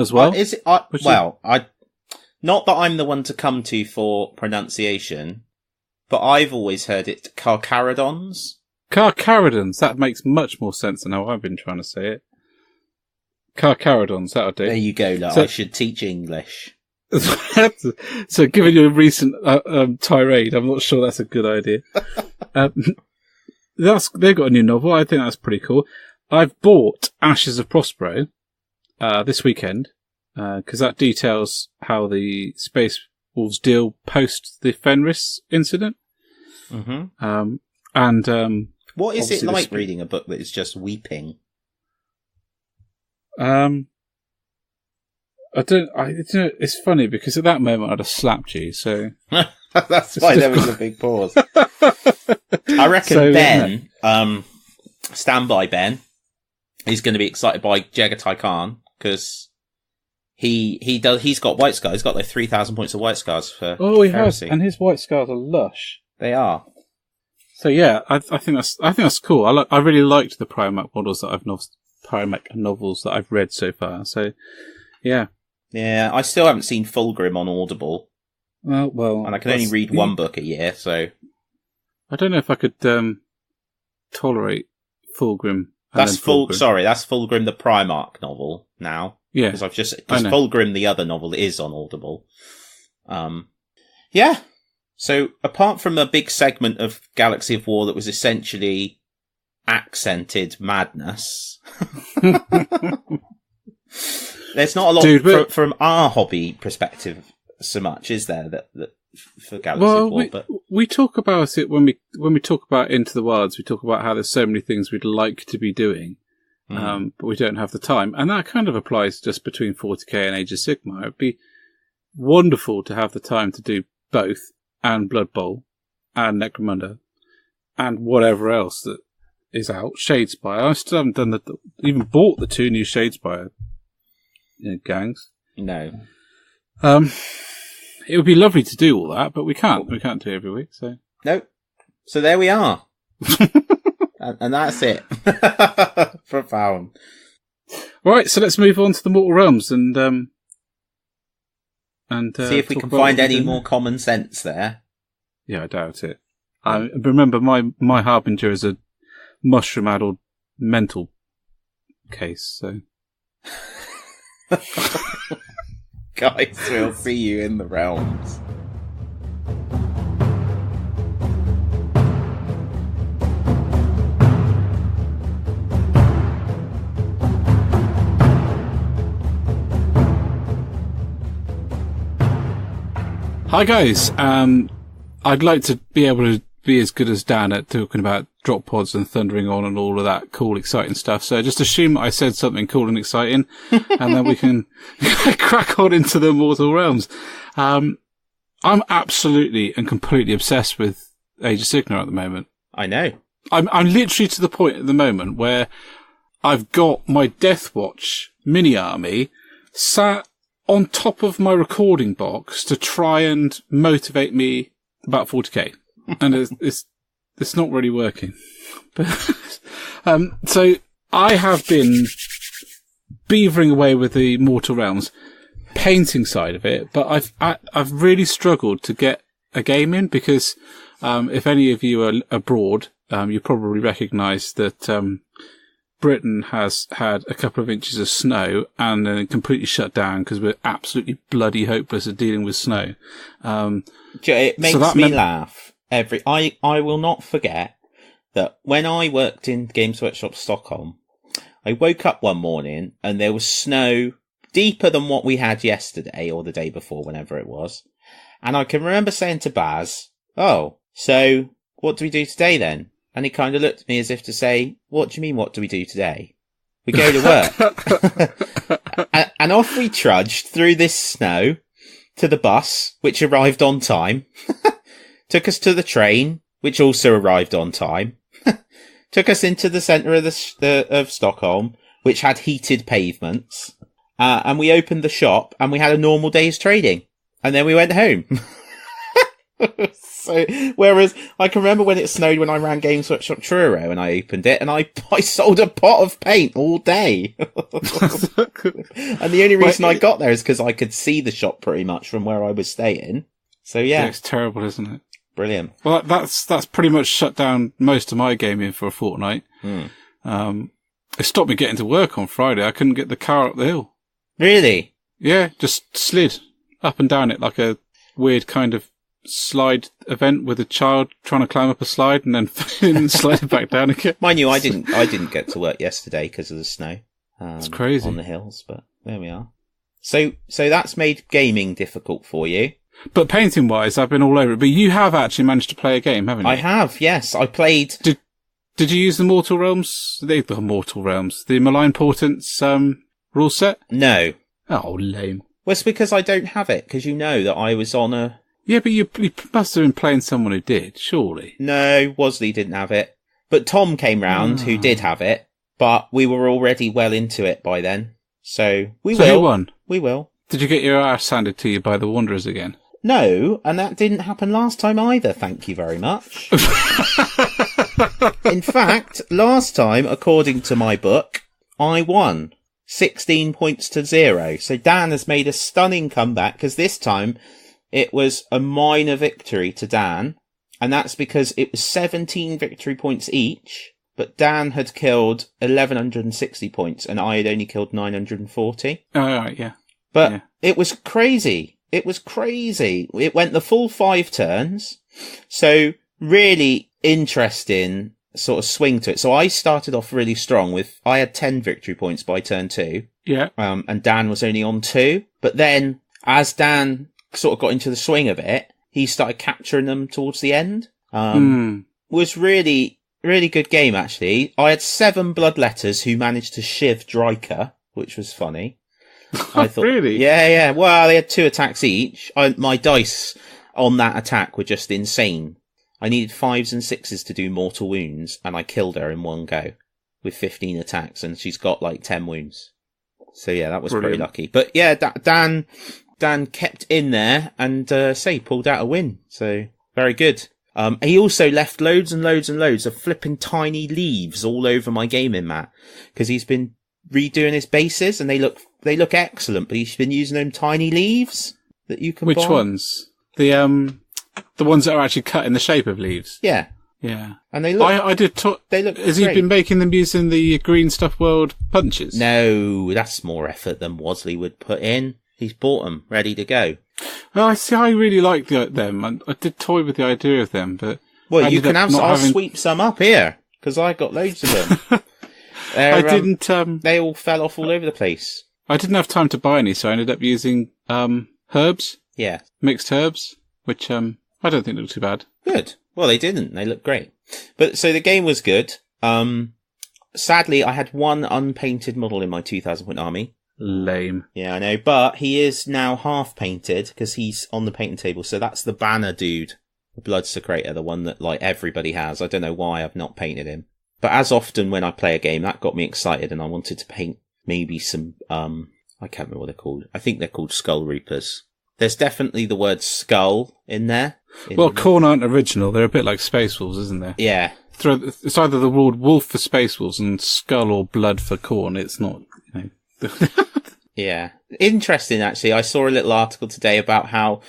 B: as well.
A: Is it? Not that I'm the one to come to for pronunciation, but I've always heard it Carcharodons.
B: Carcharodons, that makes much more sense than how I've been trying to say it. Carcharodons, that'll do.
A: There you go, I should teach English.
B: So given your recent tirade, I'm not sure that's a good idea. They've got a new novel, I think that's pretty cool. I've bought Ashes of Prospero this weekend, because that details how the Space Wolves deal post the Fenris incident.
A: Mm-hmm. What is it like reading a book that is just weeping?
B: I don't know. It's funny because at that moment I'd have slapped you, so.
A: That's why there was a big pause. I reckon Ben, standby Ben, he's going to be excited by Jagatai Khan because he's got White Scars. He's got like 3,000 points of White Scars for.
B: Oh, he has, and his White Scars are lush.
A: They are.
B: So yeah, I think that's cool. I really liked the Primarch models that Primarch novels that I've read so far. So yeah. Yeah,
A: I still haven't seen Fulgrim on Audible.
B: Well,
A: and I can only read one book a year, so
B: I don't know if I could tolerate Fulgrim.
A: That's Fulgrim the Primarch novel now.
B: Yeah,
A: because Fulgrim the other novel is on Audible. Yeah. So apart from a big segment of Galaxy of War that was essentially accented madness. There's not a lot from our hobby perspective so much, is there, that for Galaxy of War? But
B: we talk about it when we talk about Into the Wilds. We talk about how there's so many things we'd like to be doing, but we don't have the time. And that kind of applies just between 40k and Age of Sigmar. It'd be wonderful to have the time to do both, and Blood Bowl, and Necromunda, and whatever else that is out. Shadespire. I still haven't even bought the 2 new Shadespire gangs.
A: No.
B: It would be lovely to do all that, but we can't. We can't do it every week, so.
A: Nope. So there we are. and that's it. Profound.
B: Right, so let's move on to the Mortal Realms and
A: see if we can find any more common sense there.
B: Yeah, I doubt it. I remember my Harbinger is a mushroom-addled mental case, so...
A: Guys, we'll see you in the realms.
B: Hi guys, I'd like to be able to be as good as Dan at talking about drop pods and thundering on and all of that cool, exciting stuff. So just assume I said something cool and exciting, and then we can crack on into the Mortal Realms. I'm absolutely and completely obsessed with Age of Sigmar at the moment.
A: I know.
B: I'm literally to the point at the moment where I've got my Deathwatch mini army sat on top of my recording box to try and motivate me about 40k. And it's not really working. But, so I have been beavering away with the Mortal Realms painting side of it, but I've really struggled to get a game in because, if any of you are abroad, you probably recognise that, Britain has had a couple of inches of snow and then completely shut down because we're absolutely bloody hopeless at dealing with snow.
A: It makes me laugh. I will not forget that when I worked in Games Workshop Stockholm, I woke up one morning and there was snow deeper than what we had yesterday or the day before, whenever it was. And I can remember saying to Baz, "Oh, so what do we do today then?" And he kind of looked at me as if to say, "What do you mean, what do we do today? We go to work." and off we trudged through this snow to the bus, which arrived on time. Took us to the train, which also arrived on time. Took us into the centre of Stockholm, which had heated pavements. And we opened the shop and we had a normal day's trading. And then we went home. So, whereas I can remember when it snowed when I ran Games Workshop Truro and I opened it and I sold a pot of paint all day. And the only reason I got there is because I could see the shop pretty much from where I was staying. So yeah.
B: It's terrible, isn't it?
A: Brilliant.
B: Well, that's pretty much shut down most of my gaming for a fortnight. It stopped me getting to work on Friday. I couldn't get the car up the hill.
A: Really?
B: Yeah, just slid up and down it like a weird kind of slide event with a child trying to climb up a slide and then sliding back down again.
A: Mind you, I didn't get to work yesterday because of the snow.
B: It's crazy
A: on the hills, but there we are. So that's made gaming difficult for you.
B: But painting wise, I've been all over it. But you have actually managed to play a game, haven't you?
A: I have, yes. I played.
B: Did you use the Mortal Realms? The Malign Portents rule set?
A: No.
B: Oh, lame.
A: Well, it's because I don't have it, because you know that I was on a...
B: Yeah, but you must have been playing someone who did, surely.
A: No, Wosley didn't have it. But Tom came round, who did have it, but we were already well into it by then. So will.
B: Who won?
A: We will.
B: Did you get your ass handed to you by the Wanderers again?
A: No, and that didn't happen last time either, thank you very much. In fact, last time, according to my book, I won 16 points to 0. So Dan has made a stunning comeback, because this time it was a minor victory to Dan, and that's because it was 17 victory points each, but Dan had killed 1,160 points, and I had only killed 940.
B: Oh, right, yeah.
A: But It was crazy. It was crazy. It went the full 5 turns. So really interesting sort of swing to it. So I started off really strong I had 10 victory points by turn 2.
B: Yeah.
A: And Dan was only on 2. But then as Dan sort of got into the swing of it, he started capturing them towards the end. Was really, really good game, actually. I had 7 bloodletters who managed to shiv Dryker, which was funny. I thought,
B: really?
A: Yeah. Well, they had 2 attacks each. My dice on that attack were just insane. I needed 5s and 6s to do mortal wounds, and I killed her in one go with 15 attacks, and she's got like 10 wounds. So yeah, that was pretty lucky. But yeah, Dan kept in there and pulled out a win. So very good. He also left loads and loads and loads of flipping tiny leaves all over my gaming mat because he's been redoing his bases and they look excellent, but he's been using them tiny leaves that you can buy.
B: Which ones? The The ones that are actually cut in the shape of leaves.
A: Yeah.
B: Yeah.
A: And they look...
B: they look Has great. He been making them using the Green Stuff World punches?
A: No, that's more effort than Wasley would put in. He's bought them, ready to go.
B: Well, I really like them. I did toy with the idea of them, but...
A: Well, you can have... I'll sweep some up here, because I got loads of them.
B: I didn't...
A: they all fell off all over the place.
B: I didn't have time to buy any, so I ended up using herbs.
A: Yeah.
B: Mixed herbs, which I don't think look too bad.
A: Good. Well, they didn't. They look great. But so the game was good. Sadly, I had one unpainted model in my 2,000-point army.
B: Lame.
A: Yeah, I know. But he is now half painted because he's on the painting table. So that's the banner dude, the Blood Secretor, the one that like everybody has. I don't know why I've not painted him. But as often when I play a game, that got me excited, and I wanted to paint maybe some. I can't remember what they're called. I think they're called Skull Reapers. There's definitely the word skull in there.
B: Well, Khorne aren't original. They're a bit like Space Wolves, isn't there?
A: Yeah.
B: It's either the word wolf for Space Wolves and skull or blood for Khorne. It's not, you know.
A: Yeah. Interesting, actually. I saw a little article today about how,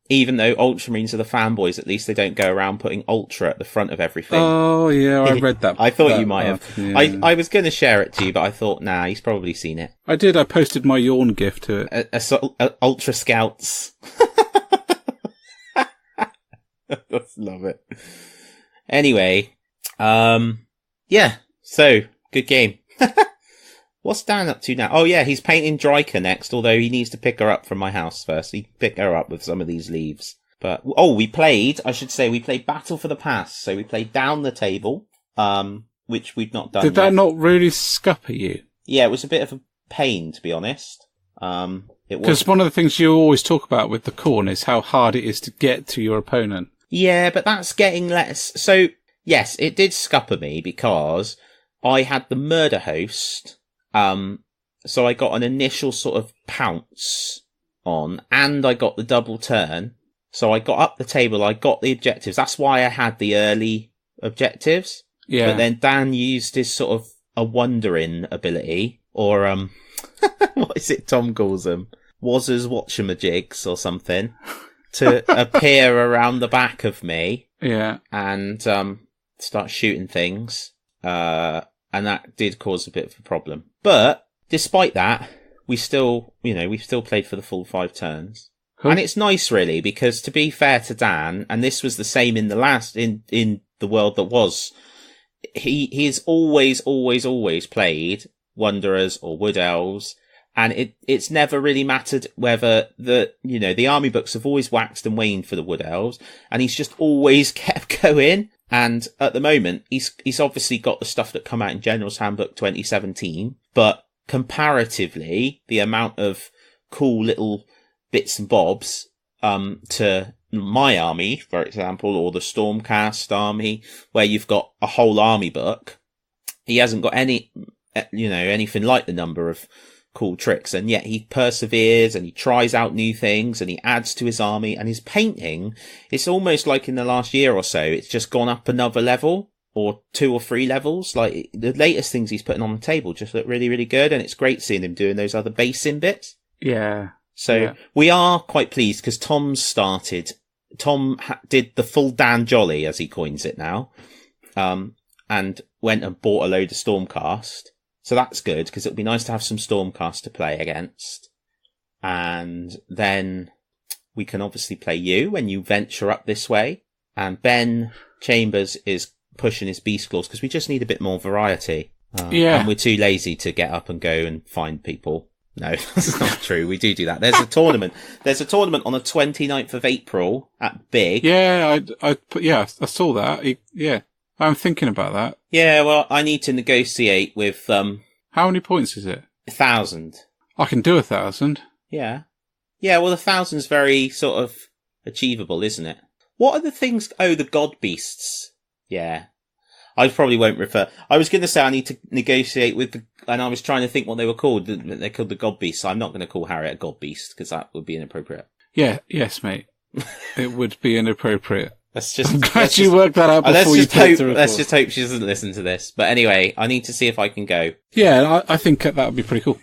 A: even though Ultramarines are the fanboys, at least they don't go around putting Ultra at the front of everything.
B: Oh, yeah, I read that.
A: I thought you might have.
B: Yeah.
A: I was going to share it to you, but I thought, nah, he's probably seen it.
B: I did. I posted my yawn gif to it.
A: Ultra Scouts. I love it. Anyway, yeah, so, good game. What's Dan up to now? Oh yeah, he's painting Dryka next, although he needs to pick her up from my house first. He pick her up with some of these leaves. But, we played Battle for the Past. So we played Down the Table, which we'd not done
B: Did that not really scupper you?
A: Yeah, it was a bit of a pain, to be honest.
B: Because one of the things you always talk about with the Khorne is how hard it is to get to your opponent.
A: Yeah, but that's getting less. So, yes, it did scupper me because I had the Murder Host. So I got an initial sort of pounce on, and I got the double turn. So I got up the table, I got the objectives. That's why I had the early objectives.
B: Yeah.
A: But then Dan used his sort of a wandering ability, or, what is it Tom calls them? Wazzers Watchamajigs or something, to appear around the back of me.
B: Yeah.
A: And, start shooting things. And that did cause a bit of a problem. But despite that, we still played for the full 5 turns.
B: Cool.
A: And it's nice, really, because to be fair to Dan, and this was the same in the the world that was, he's always played Wanderers or Wood Elves, and it's never really mattered whether the army books have always waxed and waned for the Wood Elves, and he's just always kept going. And at the moment, he's obviously got the stuff that come out in General's Handbook 2017, but comparatively, the amount of cool little bits and bobs to my army, for example, or the Stormcast army, where you've got a whole army book, he hasn't got anything like the number of cool tricks, and yet he perseveres and he tries out new things and he adds to his army, and his painting, it's almost like in the last year or so, it's just gone up another level, or 2 or 3 levels. Like the latest things he's putting on the table just look really, really good, and it's great seeing him doing those other basing bits.
B: Yeah.
A: So we are quite pleased because Tom did the full Dan Jolly, as he coins it now, and went and bought a load of Stormcast. So that's good, because it'll be nice to have some Stormcast to play against. And then we can obviously play you when you venture up this way. And Ben Chambers is pushing his Beast Claws, because we just need a bit more variety. And we're too lazy to get up and go and find people. No, that's not true. We do that. There's a tournament. There's a tournament on the 29th of April at Big.
B: Yeah, I saw that. Yeah. I'm thinking about that.
A: Yeah, well, I need to negotiate with,
B: How many points is it?
A: 1,000.
B: I can do 1,000.
A: Yeah. Yeah, well, 1,000's very sort of achievable, isn't it? What are the things? Oh, the God Beasts. Yeah. I probably won't refer. I was going to say I need to negotiate with and I was trying to think what they were called. They're called the God Beasts. So I'm not going to call Harriet a God Beast, because that would be inappropriate.
B: Yeah, yes, mate. It would be inappropriate.
A: I'm
B: glad you worked that out before you put it to record.
A: Let's just hope she doesn't listen to this. But anyway, I need to see if I can go.
B: Yeah, I think that would be pretty cool.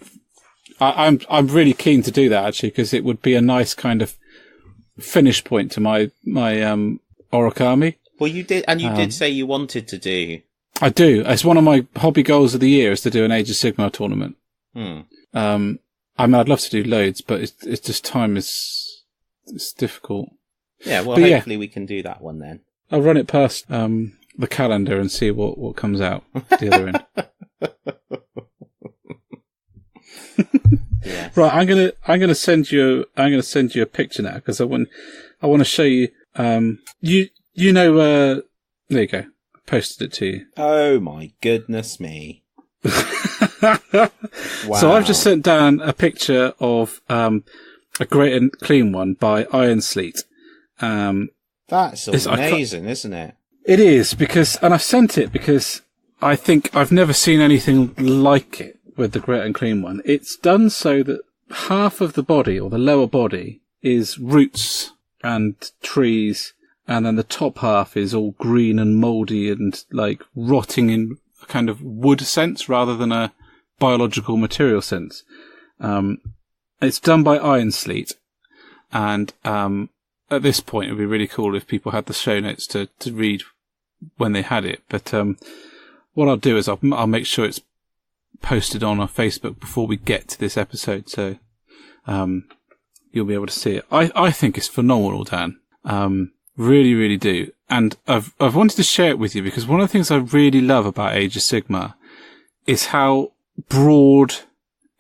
B: I'm really keen to do that, actually, because it would be a nice kind of finish point to my Orruk army.
A: Well, you did, and you did say you wanted to do.
B: I do. It's one of my hobby goals of the year is to do an Age of Sigmar tournament. I mean, I'd love to do loads, but it's just time it's difficult.
A: Yeah, well, but hopefully we can do that one then.
B: I'll run it past the calendar and see what comes out the other end.
A: Yes.
B: Right, I'm gonna send you a picture now because I want to show you. You know, there you go. I posted it to you.
A: Oh my goodness me! Wow.
B: So I've just sent down a picture of a great and clean one by Iron Sleet.
A: That's amazing, isn't it?
B: It is and I've sent it because I think I've never seen anything like it with the great and clean one. It's done so that half of the body, or the lower body, is roots and trees, and then the top half is all green and mouldy and like rotting in a kind of wood sense rather than a biological material sense. It's done by Iron Sleet, and at this point it would be really cool if people had the show notes to read when they had it. But what I'll do is I'll make sure it's posted on our Facebook before we get to this episode, so you'll be able to see it. I think it's phenomenal, Dan. Really, really do. And I've wanted to share it with you because one of the things I really love about Age of Sigmar is how broad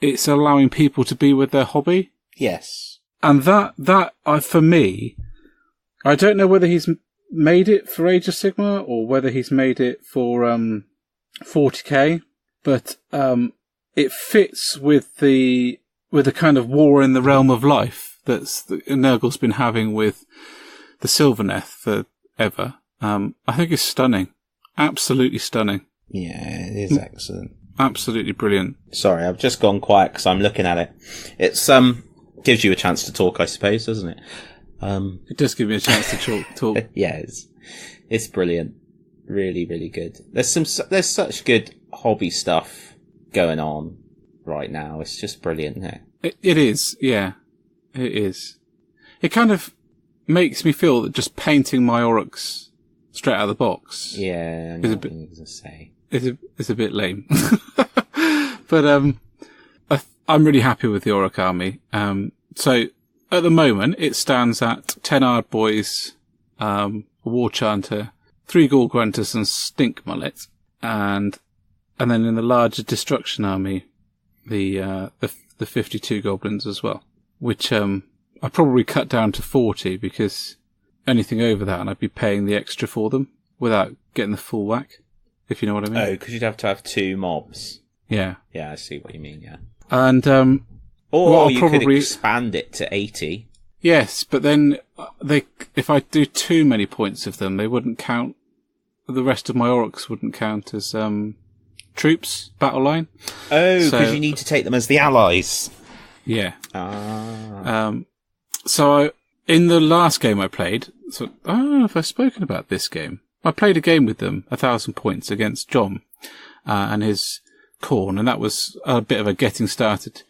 B: it's allowing people to be with their hobby.
A: Yes.
B: And that for me, I don't know whether he's made it for Age of Sigmar or whether he's made it for 40k, but it fits with the kind of war in the realm of life that Nurgle's been having with the Sylvaneth forever. I think it's stunning. Absolutely stunning.
A: Yeah, it is excellent.
B: Absolutely brilliant.
A: Sorry, I've just gone quiet because I'm looking at it. It's gives you a chance to talk, I suppose, doesn't it?
B: It does give me a chance to talk.
A: Yeah, it's brilliant. Really, really good. There's such good hobby stuff going on right now. It's just brilliant, isn't it?
B: It is, yeah. It is. It kind of makes me feel that just painting my Orruks straight out of the box.
A: Yeah, I know what you were say.
B: It's a bit lame. But I'm really happy with the Orruk army. So at the moment it stands at 10 Ard Boys, a War Chanter, 3 Ghoul Grunters and Stink Mullet, and then in the larger Destruction army, the 52 Goblins as well, which I probably cut down to 40 because anything over that and I'd be paying the extra for them without getting the full whack, if you know what I mean.
A: Oh, because you'd have to have 2 mobs.
B: Yeah.
A: Yeah, I see what you mean, yeah.
B: And
A: or you could expand it to 80.
B: Yes, but then if I do too many points of them, they wouldn't count. The rest of my Orruks wouldn't count as troops, battle line.
A: Oh, because you need to take them as the allies.
B: Yeah.
A: Ah.
B: So in the last game I played, I don't know if I've spoken about this game. I played a game with them, 1,000 points against John and his Khorne, and that was a bit of a getting started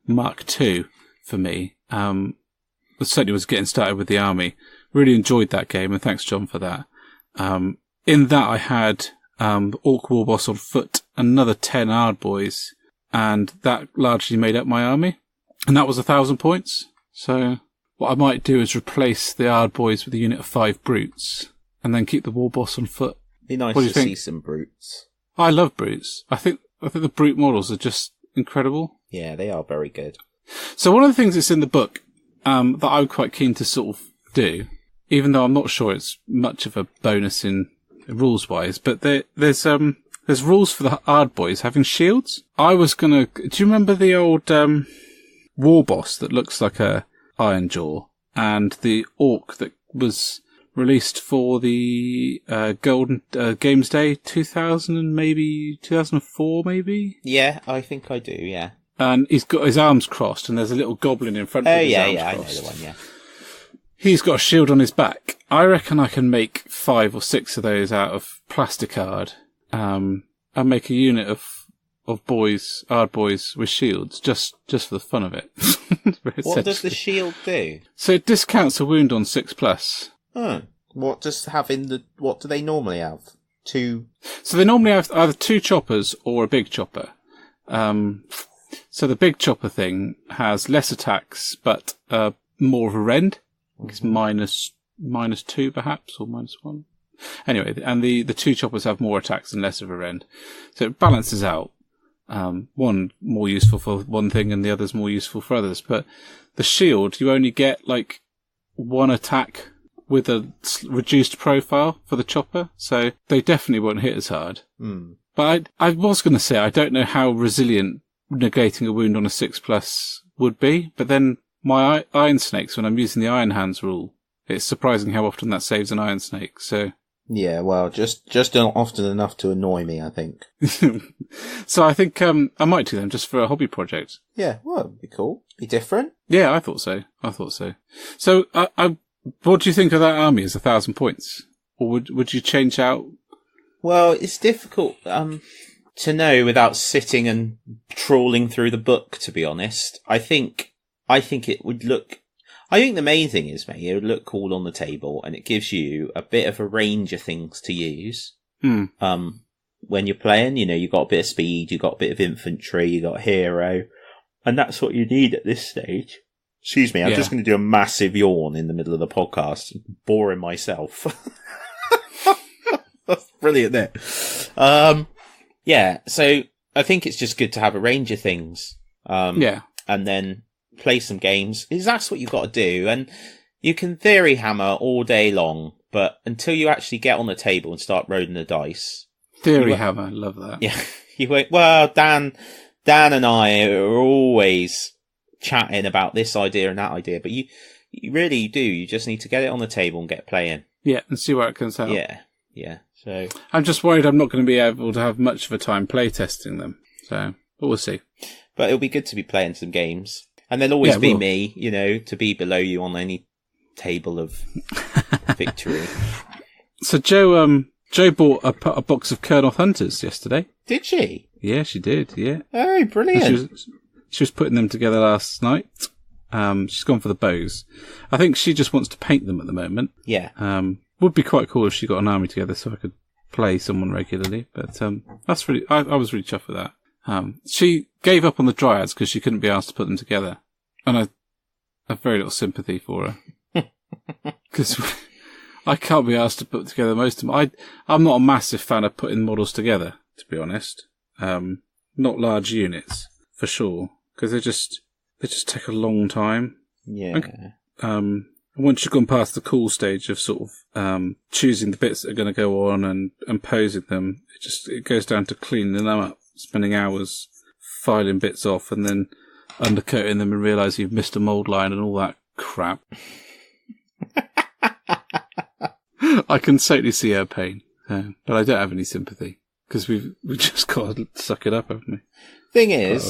B: Mark II for me. It certainly was getting started with the army. Really enjoyed that game, and thanks, John, for that. In that I had Orc War Boss on foot, another 10 Ard Boys, and that largely made up my army. And that was 1,000 points. So what I might do is replace the Ard Boys with a unit of 5 Brutes, and then keep the War Boss on foot.
A: Be nice to see some Brutes.
B: I love Brutes. I think the Brute models are just incredible.
A: Yeah, they are very good.
B: So one of the things that's in the book that I'm quite keen to sort of do, even though I'm not sure it's much of a bonus in rules-wise, but there's rules for the Ard Boys having shields. I was gonna... Do you remember the old War Boss that looks like a Iron Jaw, and the Orc that was released for the Golden Games Day 2000 and maybe 2004 maybe?
A: Yeah, I think I do, yeah.
B: And he's got his arms crossed and there's a little goblin in front of his arms crossed.
A: I know the one, yeah.
B: He's got a shield on his back. I reckon I can make 5 or 6 of those out of plasticard and make a unit of of boys, hard boys with shields, just for the fun of it.
A: What does the shield do?
B: So it discounts a wound on 6+.
A: Oh, what do they normally have? 2.
B: So they normally have either 2 choppers or a big chopper. So the big chopper thing has less attacks, but more of a rend. I think it's -2 perhaps, or -1. Anyway, and the 2 choppers have more attacks and less of a rend. So it balances out. One more useful for one thing and the other's more useful for others. But the shield, you only get like 1 attack with a reduced profile for the chopper. So they definitely won't hit as hard. But I was going to say, I don't know how resilient negating a wound on a 6+ would be. But then my Iron Snakes, when I'm using the Iron Hands rule, it's surprising how often that saves an Iron Snake. So
A: yeah, well, just not often enough to annoy me, I think.
B: So I think I might do them just for a hobby project.
A: Yeah, well, it'd be cool. Be different.
B: Yeah, I thought so. So what do you think of that army as 1,000 points? Or would you change out?
A: Well, it's difficult to know without sitting and trawling through the book, to be honest. I think it would look... I think the main thing is, mate, it would look cool on the table, and it gives you a bit of a range of things to use. When you're playing, you've got a bit of speed, you've got a bit of infantry, you've got a hero, and that's what you need at this stage. Excuse me, I'm just going to do a massive yawn in the middle of the podcast, boring myself. That's brilliant, isn't it? Yeah, so I think it's just good to have a range of things. And then play some games, because that's what you've got to do. And you can theory hammer all day long, but until you actually get on the table and start rolling the dice...
B: Theory hammer, love that.
A: Yeah, you wait. Well, Dan and I are always chatting about this idea and that idea, but you really do. You just need to get it on the table and get playing.
B: Yeah, and see where it comes out.
A: Yeah. So
B: I'm just worried I'm not going to be able to have much of a time play testing them. So, but we'll see.
A: But it'll be good to be playing some games. And there'll always be me, to be below you on any table of victory. So
B: Joe bought a box of Kurnoth Hunters yesterday.
A: Did she?
B: Yeah, she did, yeah.
A: Oh, brilliant.
B: She was putting them together last night. She's gone for the bows. I think she just wants to paint them at the moment.
A: Yeah.
B: Would be quite cool if she got an army together so I could play someone regularly. But that's really, I was really chuffed with that. She gave up on the Dryads because she couldn't be asked to put them together. And I have very little sympathy for her. Because I can't be asked to put together most of them. I'm not a massive fan of putting models together, to be honest. Not large units, for sure. Because they just take a long time.
A: Yeah.
B: Once you've gone past the cool stage of sort of choosing the bits that are going to go on and posing them, it goes down to cleaning them up, spending hours filing bits off and then undercoating them and realise you've missed a mould line and all that crap. I can totally see her pain, but I don't have any sympathy because we've just got to suck it up, haven't we?
A: Thing is,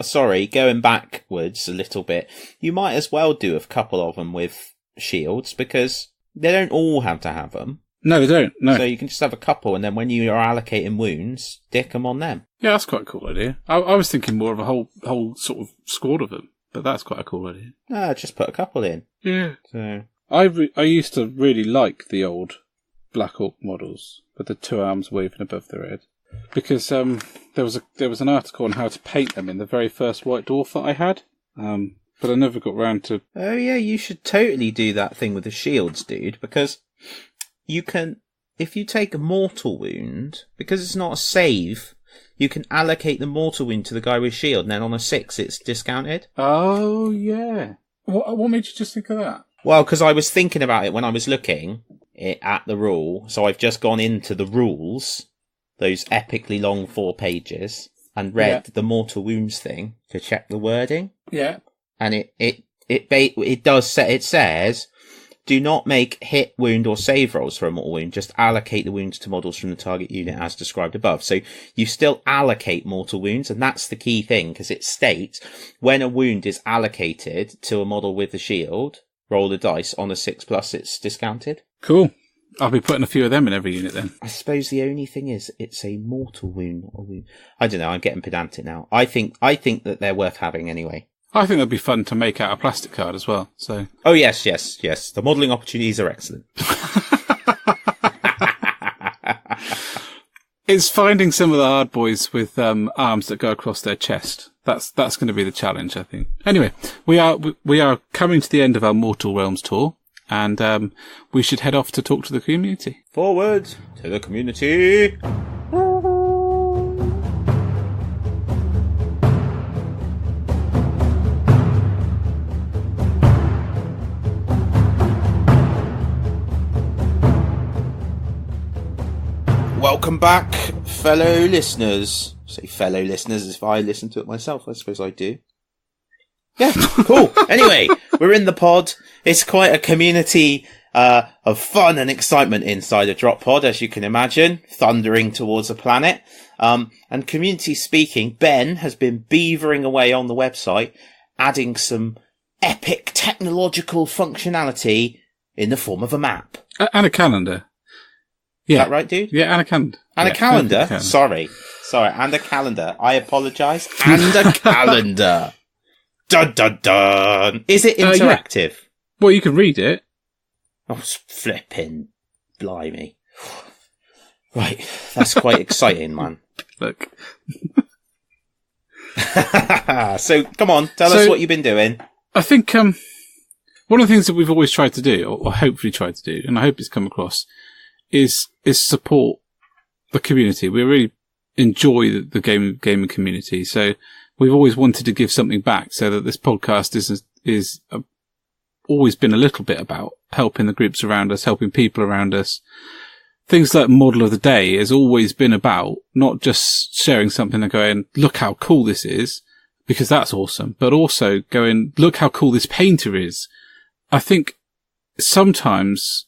A: sorry, going backwards a little bit, you might as well do a couple of them with shields because they don't all have to have them.
B: No, they don't. No.
A: So you can just have a couple, and then when you are allocating wounds, stick them on them.
B: Yeah, that's quite a cool idea. I was thinking more of a whole sort of squad of them, but that's quite a cool idea.
A: Just put a couple in.
B: Yeah.
A: So
B: I used to really like the old Black Orc models with the 2 arms waving above their head because there was an article on how to paint them in the very first White Dwarf that I had, but I never got round to.
A: Oh yeah, you should totally do that thing with the shields, dude, because. You can, if you take a mortal wound, because it's not a save, you can allocate the mortal wound to the guy with shield, and then on a 6 it's discounted.
B: Oh, yeah. What made you just think of that?
A: Well, because I was thinking about it when I was looking at the rule, so I've just gone into the rules, those epically long 4 pages, and read the mortal wounds thing to check the wording.
B: Yeah.
A: And it says... Do not make hit, wound, or save rolls for a mortal wound. Just allocate the wounds to models from the target unit as described above. So you still allocate mortal wounds, and that's the key thing, because it states when a wound is allocated to a model with a shield, roll the dice on a 6+, it's discounted.
B: Cool. I'll be putting a few of them in every unit then.
A: I suppose the only thing is it's a mortal wound, not a wound. I don't know, I'm getting pedantic now. I think that they're worth having anyway.
B: I think that'd be fun to make out a plastic card as well. So.
A: Oh yes. The modelling opportunities are excellent.
B: It's finding some of the hard boys with arms that go across their chest. That's going to be the challenge, I think. Anyway, we are coming to the end of our Mortal Realms tour, and we should head off to talk to the community.
A: Forward to the community. Welcome back, fellow listeners. I say fellow listeners as if I listen to it myself. I suppose I do. Yeah, cool. Anyway, we're in the pod. It's quite a community of fun and excitement inside a drop pod, as you can imagine, thundering towards a planet. And community speaking, Ben has been beavering away on the website, adding some epic technological functionality in the form of a map.
B: And a calendar. Yeah.
A: Is that right, dude?
B: Yeah, and a calendar.
A: And a calendar? Sorry, and a calendar. I apologise. And a calendar. Dun, dun, dun. Is it interactive?
B: Yeah. Well, you can read it.
A: Oh, flipping blimey. Right, that's quite exciting, man.
B: Look.
A: So, come on, tell us what you've been doing.
B: I think one of the things that we've always tried to do, or hopefully tried to do, and I hope it's come across, is support the community. We really enjoy the gaming community, so we've always wanted to give something back. So that this podcast is always been a little bit about helping the groups around us, helping people around us. Things like Model of the Day has always been about not just sharing something and going, look how cool this is, because that's awesome, but also going, look how cool this painter is. I think sometimes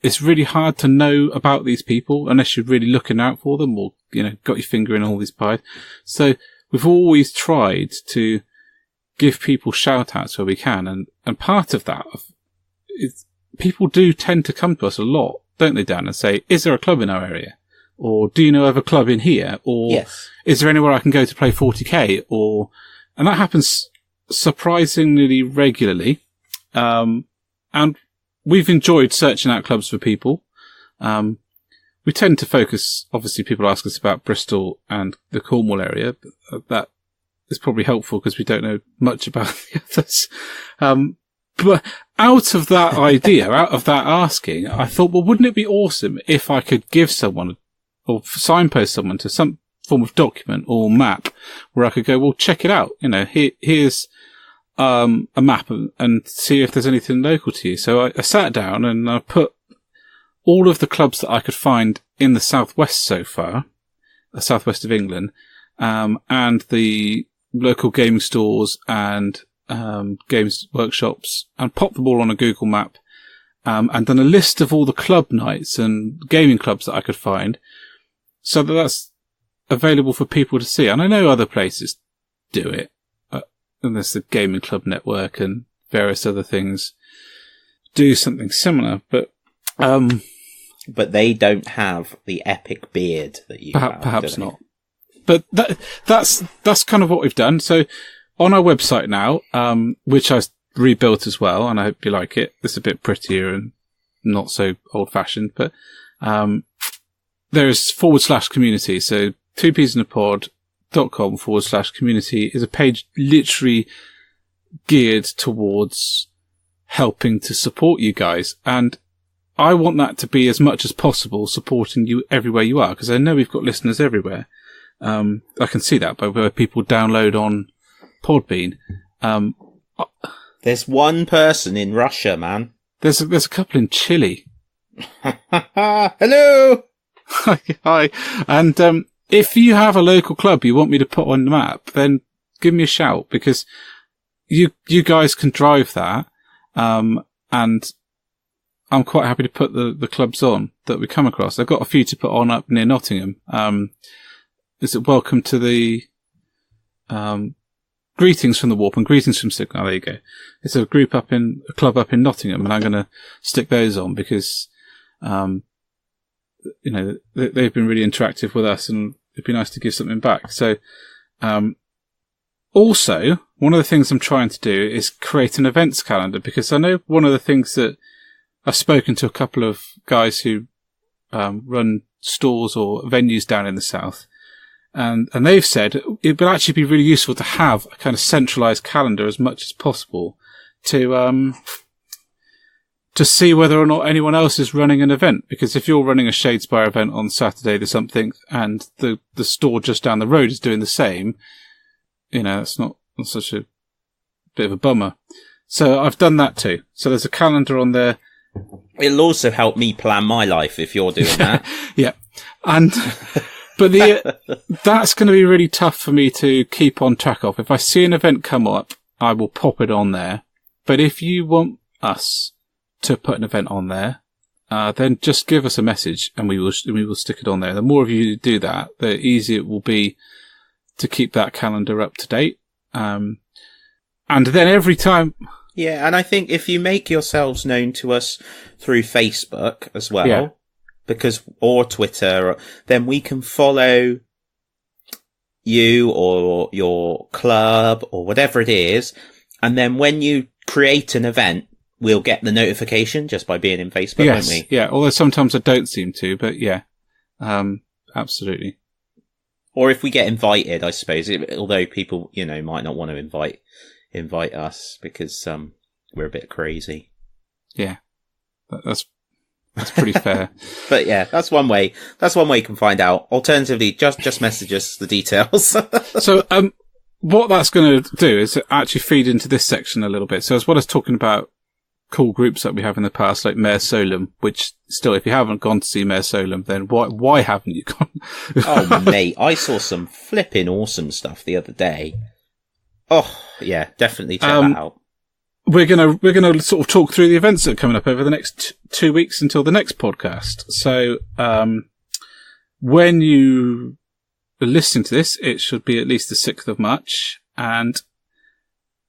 B: it's really hard to know about these people unless you're really looking out for them or, got your finger in all these pies. So we've always tried to give people shout outs where we can. And part of that is people do tend to come to us a lot, don't they, Dan, and say, is there a club in our area? Or do you know of a club in here? Or
A: yes.
B: Is there anywhere I can go to play 40k? And that happens surprisingly regularly. And we've enjoyed searching out clubs for people. We tend to focus, obviously people ask us about Bristol and the Cornwall area. That is probably helpful because we don't know much about the others. But out of that idea, out of that asking, I thought, well, wouldn't it be awesome if I could give someone or signpost someone to some form of document or map where I could go, well, check it out. Here's a map and see if there's anything local to you. So I sat down and I put all of the clubs that I could find in the southwest so far, the southwest of England, and the local gaming stores and games workshops, and popped them all on a Google map, and done a list of all the club nights and gaming clubs that I could find, so that's available for people to see. And I know other places do it. And there's the Gaming Club Network and various other things do something similar, but
A: they don't have the epic beard that you have.
B: Perhaps not. But that's kind of what we've done. So on our website now, which I rebuilt as well, and I hope you like it. It's a bit prettier and not so old-fashioned, but there's /community. So 2P's in a pod.com/community is a page literally geared towards helping to support you guys. And I want that to be as much as possible supporting you everywhere you are, because I know we've got listeners everywhere. I can see that by where people download on Podbean.
A: There's one person in Russia, man.
B: There's a couple in Chile.
A: Hello!
B: Hi. And if you have a local club you want me to put on the map, then give me a shout, because you guys can drive that. And I'm quite happy to put the clubs on that we come across. I've got a few to put on up near Nottingham. Is it Welcome to the Greetings from the Warp and Greetings from Signal? Oh, there you go. It's a club up in Nottingham, and I'm going to stick those on because you know, they've been really interactive with us, and it'd be nice to give something back. So, also, one of the things I'm trying to do is create an events calendar, because I know one of the things that I've spoken to a couple of guys who run stores or venues down in the south, and they've said it would actually be really useful to have a kind of centralized calendar as much as possible to see whether or not anyone else is running an event. Because if you're running a Shadespire event on Saturday or something, and the store just down the road is doing the same, you know, that's not such a bit of a bummer. So I've done that too. So there's a calendar on there.
A: It'll also help me plan my life if you're doing that.
B: Yeah. And, but that's going to be really tough for me to keep on track of. If I see an event come up, I will pop it on there. But if you want us to put an event on there, then just give us a message and we will stick it on there. The more of you do that, the easier it will be to keep that calendar up to date. And then every time.
A: Yeah, and I think if you make yourselves known to us through Facebook as well, or Twitter, then we can follow you or your club or whatever it is. And then when you create an event, we'll get the notification just by being in Facebook, won't we?
B: Yeah, although sometimes I don't seem to, but yeah, absolutely.
A: Or if we get invited, I suppose, although people, you know, might not want to invite us because we're a bit crazy.
B: Yeah, that's pretty fair.
A: But yeah, that's one way. That's one way you can find out. Alternatively, just message us the details.
B: So, what that's going to do is actually feed into this section a little bit. So as well as talking about cool groups that we have in the past, like Mare Solum, which still, if you haven't gone to see Mare Solum, then why haven't you gone?
A: Oh, mate, I saw some flipping awesome stuff the other day. Oh, yeah, definitely check that out.
B: We're gonna sort of talk through the events that are coming up over the next 2 weeks until the next podcast. So, when you are listening to this, it should be at least the 6th of March. And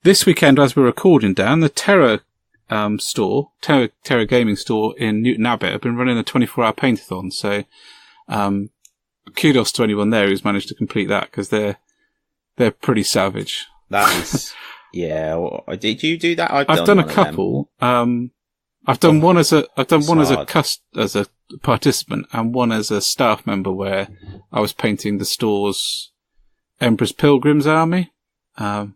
B: this weekend, as we're recording, Dan, the Terra Gaming store in Newton Abbot have been running a 24-hour paint-a-thon. So, kudos to anyone there who's managed to complete that, because they're pretty savage.
A: That is, yeah. Did you do that?
B: I've done a couple. I've done one as a participant and one as a staff member, where I was painting the store's Emperor's Pilgrims Army. I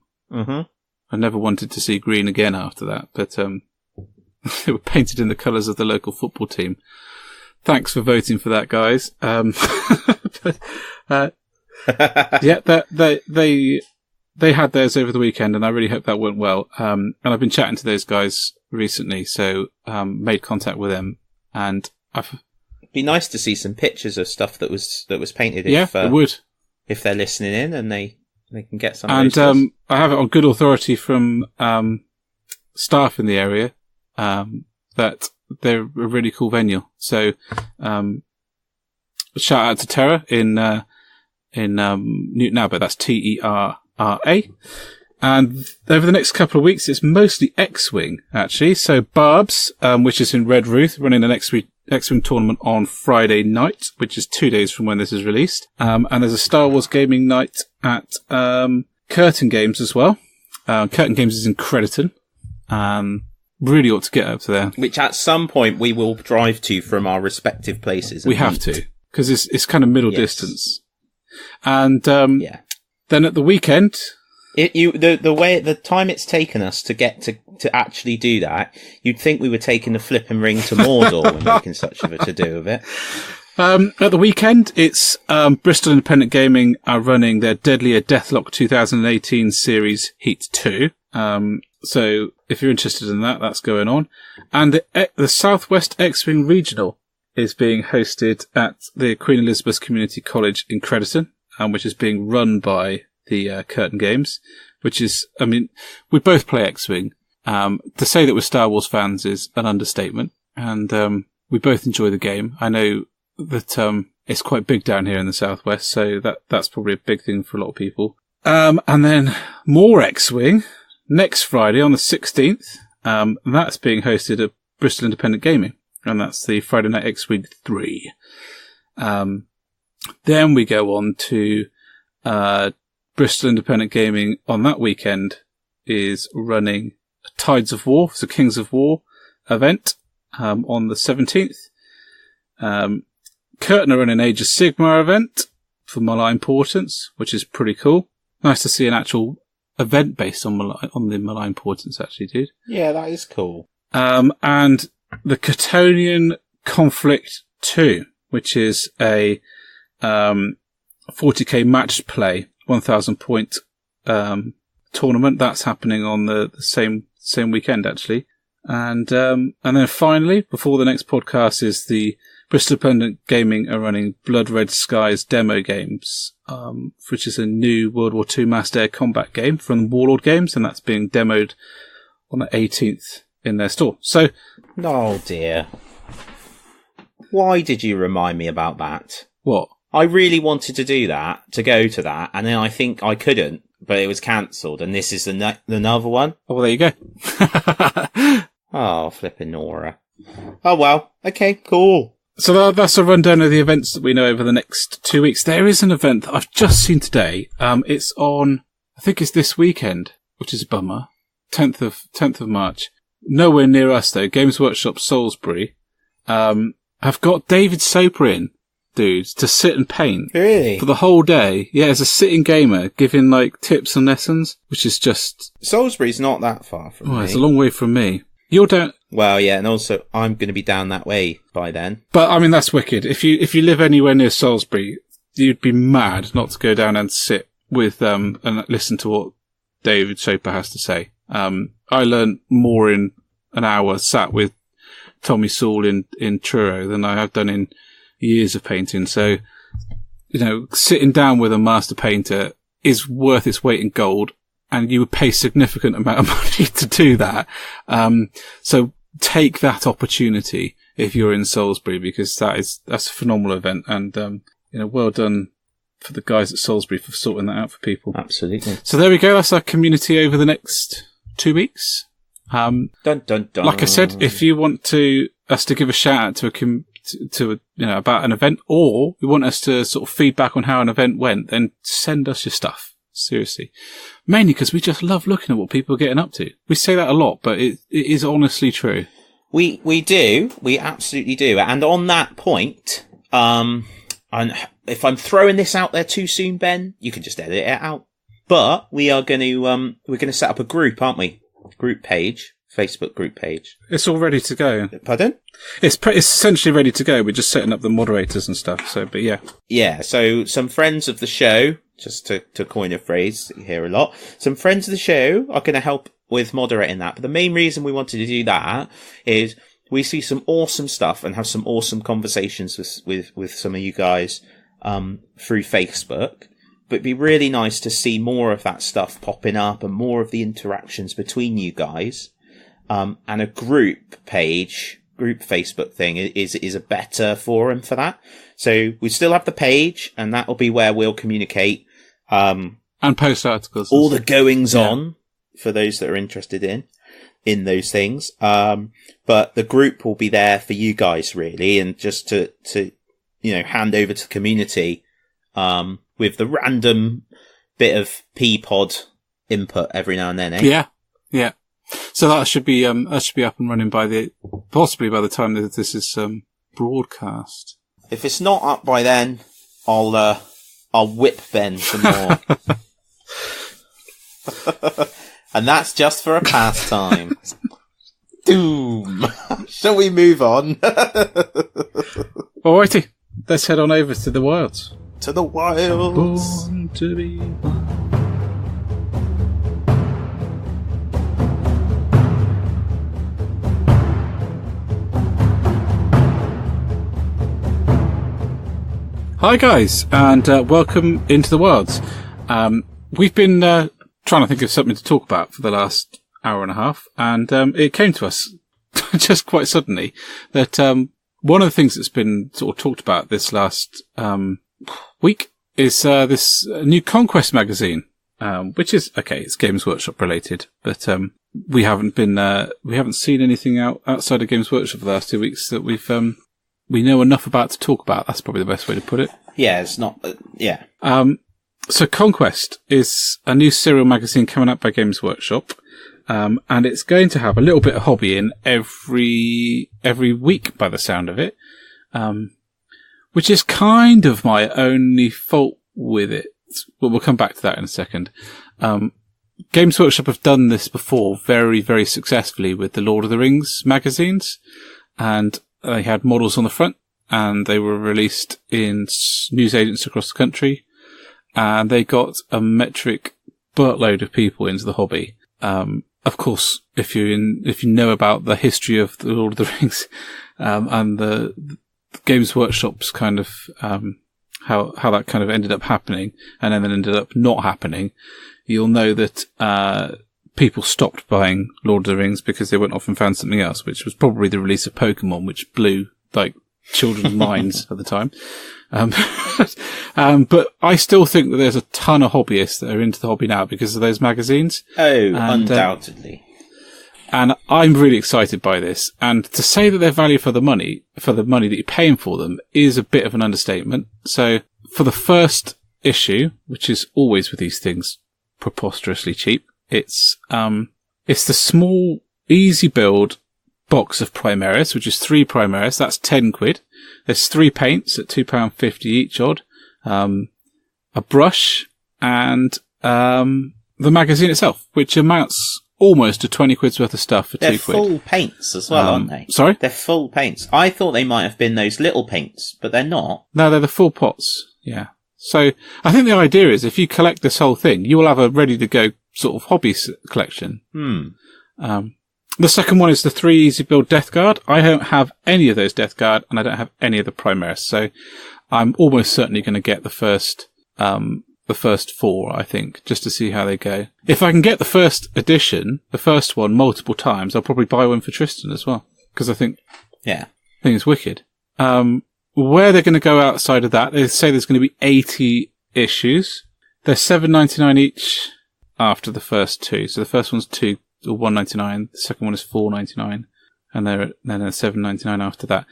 B: never wanted to see green again after that, but they were painted in the colours of the local football team. Thanks for voting for that, guys. Yeah, they had theirs over the weekend, and I really hope that went well. And I've been chatting to those guys recently, so made contact with them, and it'd
A: be nice to see some pictures of stuff that was painted.
B: It would,
A: if they're listening in, and they can get some.
B: And I have it on good authority from staff in the area that they're a really cool venue. So shout out to Terra in Newton Abbot. That's Terra. And over the next couple of weeks, it's mostly X-Wing, actually. So Barb's, which is in Red Ruth, running an X-Wing tournament on Friday night, which is 2 days from when this is released. And there's a Star Wars gaming night at Curtain Games as well. Curtain Games is in Crediton. Really ought to get up to there.
A: Which at some point we will drive to from our respective places.
B: We have to, because it's kind of middle distance. And then at the weekend,
A: the time it's taken us to get to actually do that, you'd think we were taking the flipping ring to Mordor when making such of a to-do of it.
B: At the weekend, it's Bristol Independent Gaming are running their Deadlier Deathlock 2018 series Heat 2. So if you're interested in that, that's going on. And the Southwest X-Wing Regional is being hosted at the Queen Elizabeth Community College in Crediton, which is being run by the Curtain Games, which is, I mean, we both play X-Wing. To say that we're Star Wars fans is an understatement, and we both enjoy the game. I know that it's quite big down here in the Southwest, so that's probably a big thing for a lot of people. And then more X-Wing next Friday on the 16th. That's being hosted at Bristol Independent Gaming. and that's the Friday Night X-Wing 3. Then we go on to Bristol Independent Gaming on that weekend is running a Tides of War, so Kings of War event on the 17th. Curtin are running Age of Sigmar event for Malign Portents, which is pretty cool. Nice to see an actual event based on the Malign Portents, actually, dude.
A: Yeah, that is cool.
B: And the Catonian Conflict 2, which is a 40k match play, 1,000 point tournament. That's happening on the same weekend, actually. And then finally, before the next podcast, is the Bristol Independent Gaming are running Blood Red Skies demo games, which is a new World War II massed air combat game from Warlord Games, and that's being demoed on the 18th in their store. So,
A: oh dear. Why did you remind me about that?
B: What?
A: I really wanted to do that, to go to that, and then I think I couldn't, but it was cancelled, and this is another one.
B: Oh, well, there you go.
A: Oh, flipping Nora. Oh, well. Okay, cool.
B: So that's a rundown of the events that we know over the next 2 weeks. There is an event that I've just seen today. It's on, I think it's this weekend, which is a bummer. 10th of March. Nowhere near us, though. Games Workshop Salisbury have got David Soper in, dudes, to sit and paint.
A: Really?
B: For the whole day. Yeah, as a sitting gamer, giving, like, tips and lessons, which is just...
A: Salisbury's not that far from me.
B: It's a long way from me. You're down...
A: Well, yeah, and also, I'm going to be down that way by then.
B: But, I mean, that's wicked. If you live anywhere near Salisbury, you'd be mad not to go down and sit with, and listen to what David Soper has to say. I learned more in an hour sat with Tommy Saul in Truro than I have done in years of painting. So, sitting down with a master painter is worth its weight in gold, and you would pay significant amount of money to do that. So take that opportunity if you're in Salisbury, because that's a phenomenal event, and well done for the guys at Salisbury for sorting that out for people.
A: Absolutely.
B: So there we go. That's our community over the next 2 weeks.
A: Dun, dun, dun.
B: Like I said, if you want us to give a shout out to about an event, or you want us to sort of feedback on how an event went, then send us your stuff. Seriously. Mainly because we just love looking at what people are getting up to. We say that a lot, but it is honestly true.
A: We do. We absolutely do. And on that point, and if I'm throwing this out there too soon, Ben, you can just edit it out. But we are going to, we're going to set up a group, aren't we? Group page, Facebook group page.
B: It's all ready to go.
A: Pardon?
B: It's essentially ready to go. We're just setting up the moderators and stuff. So, but yeah. Yeah.
A: So some friends of the show, just to coin a phrase that you hear a lot, some friends of the show are going to help with moderating that. But the main reason we wanted to do that is we see some awesome stuff and have some awesome conversations with some of you guys, through Facebook. But it'd be really nice to see more of that stuff popping up and more of the interactions between you guys. And a group Facebook thing is a better forum for that. So we still have the page, and that'll be where we'll communicate,
B: and post articles.
A: All the goings on for those that are interested in those things. But the group will be there for you guys, really, and just to hand over to the community, with the random bit of P-pod input every now and then, eh?
B: Yeah. Yeah. So that should be up and running possibly by the time that this is, broadcast.
A: If it's not up by then, I'll whip Ben some more. And that's just for a pastime. Doom. Shall we move on?
B: Alrighty. Let's head on over to the wilds.
A: To the wilds.
B: Born to be Hi guys, and welcome into the wilds. We've been trying to think of something to talk about for the last hour and a half, and it came to us just quite suddenly that one of the things that's been sort of talked about this last week is this new Conquest magazine, which is, okay, it's Games Workshop related, but we haven't seen anything outside of Games Workshop for the last 2 weeks that we know enough about to talk about. That's probably the best way to put it.
A: Yeah, it's not. Yeah.
B: So Conquest is a new serial magazine coming out by Games Workshop, and it's going to have a little bit of hobby in every week, by the sound of it, which is kind of my only fault with it. But we'll come back to that in a second. Games Workshop have done this before very, very successfully with the Lord of the Rings magazines, and they had models on the front, and they were released in newsagents across the country, and they got a metric buttload of people into the hobby. Of course, if you know about the history of the Lord of the Rings, and the Games Workshop's kind of how that kind of ended up happening, and then ended up not happening, you'll know that people stopped buying Lord of the Rings because they went off and found something else, which was probably the release of Pokemon, which blew like children's minds at the time. But I still think that there's a ton of hobbyists that are into the hobby now because of those magazines.
A: Oh, undoubtedly.
B: And I'm really excited by this. And to say that they're value for the money that you're paying for them, is a bit of an understatement. So for the first issue, which is always with these things preposterously cheap, it's the small, easy build box of Primaris, which is 3 Primaris. That's £10. There's 3 paints at £2.50 each odd, a brush, and the magazine itself, which amounts almost to 20 quid's worth of stuff for
A: They're
B: £2.
A: full paints as well, aren't they?
B: Sorry?
A: They're full paints. I thought they might have been those little paints, but they're not.
B: No, they're the full pots. Yeah. So I think the idea is if you collect this whole thing, you will have a ready to go sort of hobby collection. The second one is the 3 Easy Build Death Guard. I don't have any of those Death Guard, and I don't have any of the Primaris, so I'm almost certainly going to get the first 4, I think, just to see how they go. If I can get the first edition, the first one, multiple times, I'll probably buy one for Tristan as well, because I think it's wicked. Where they're going to go outside of that, they say there's going to be 80 issues. They're $7.99 each after the first 2. So the first one's $1.99, the second one is $4.99, and then they're $7.99 after that.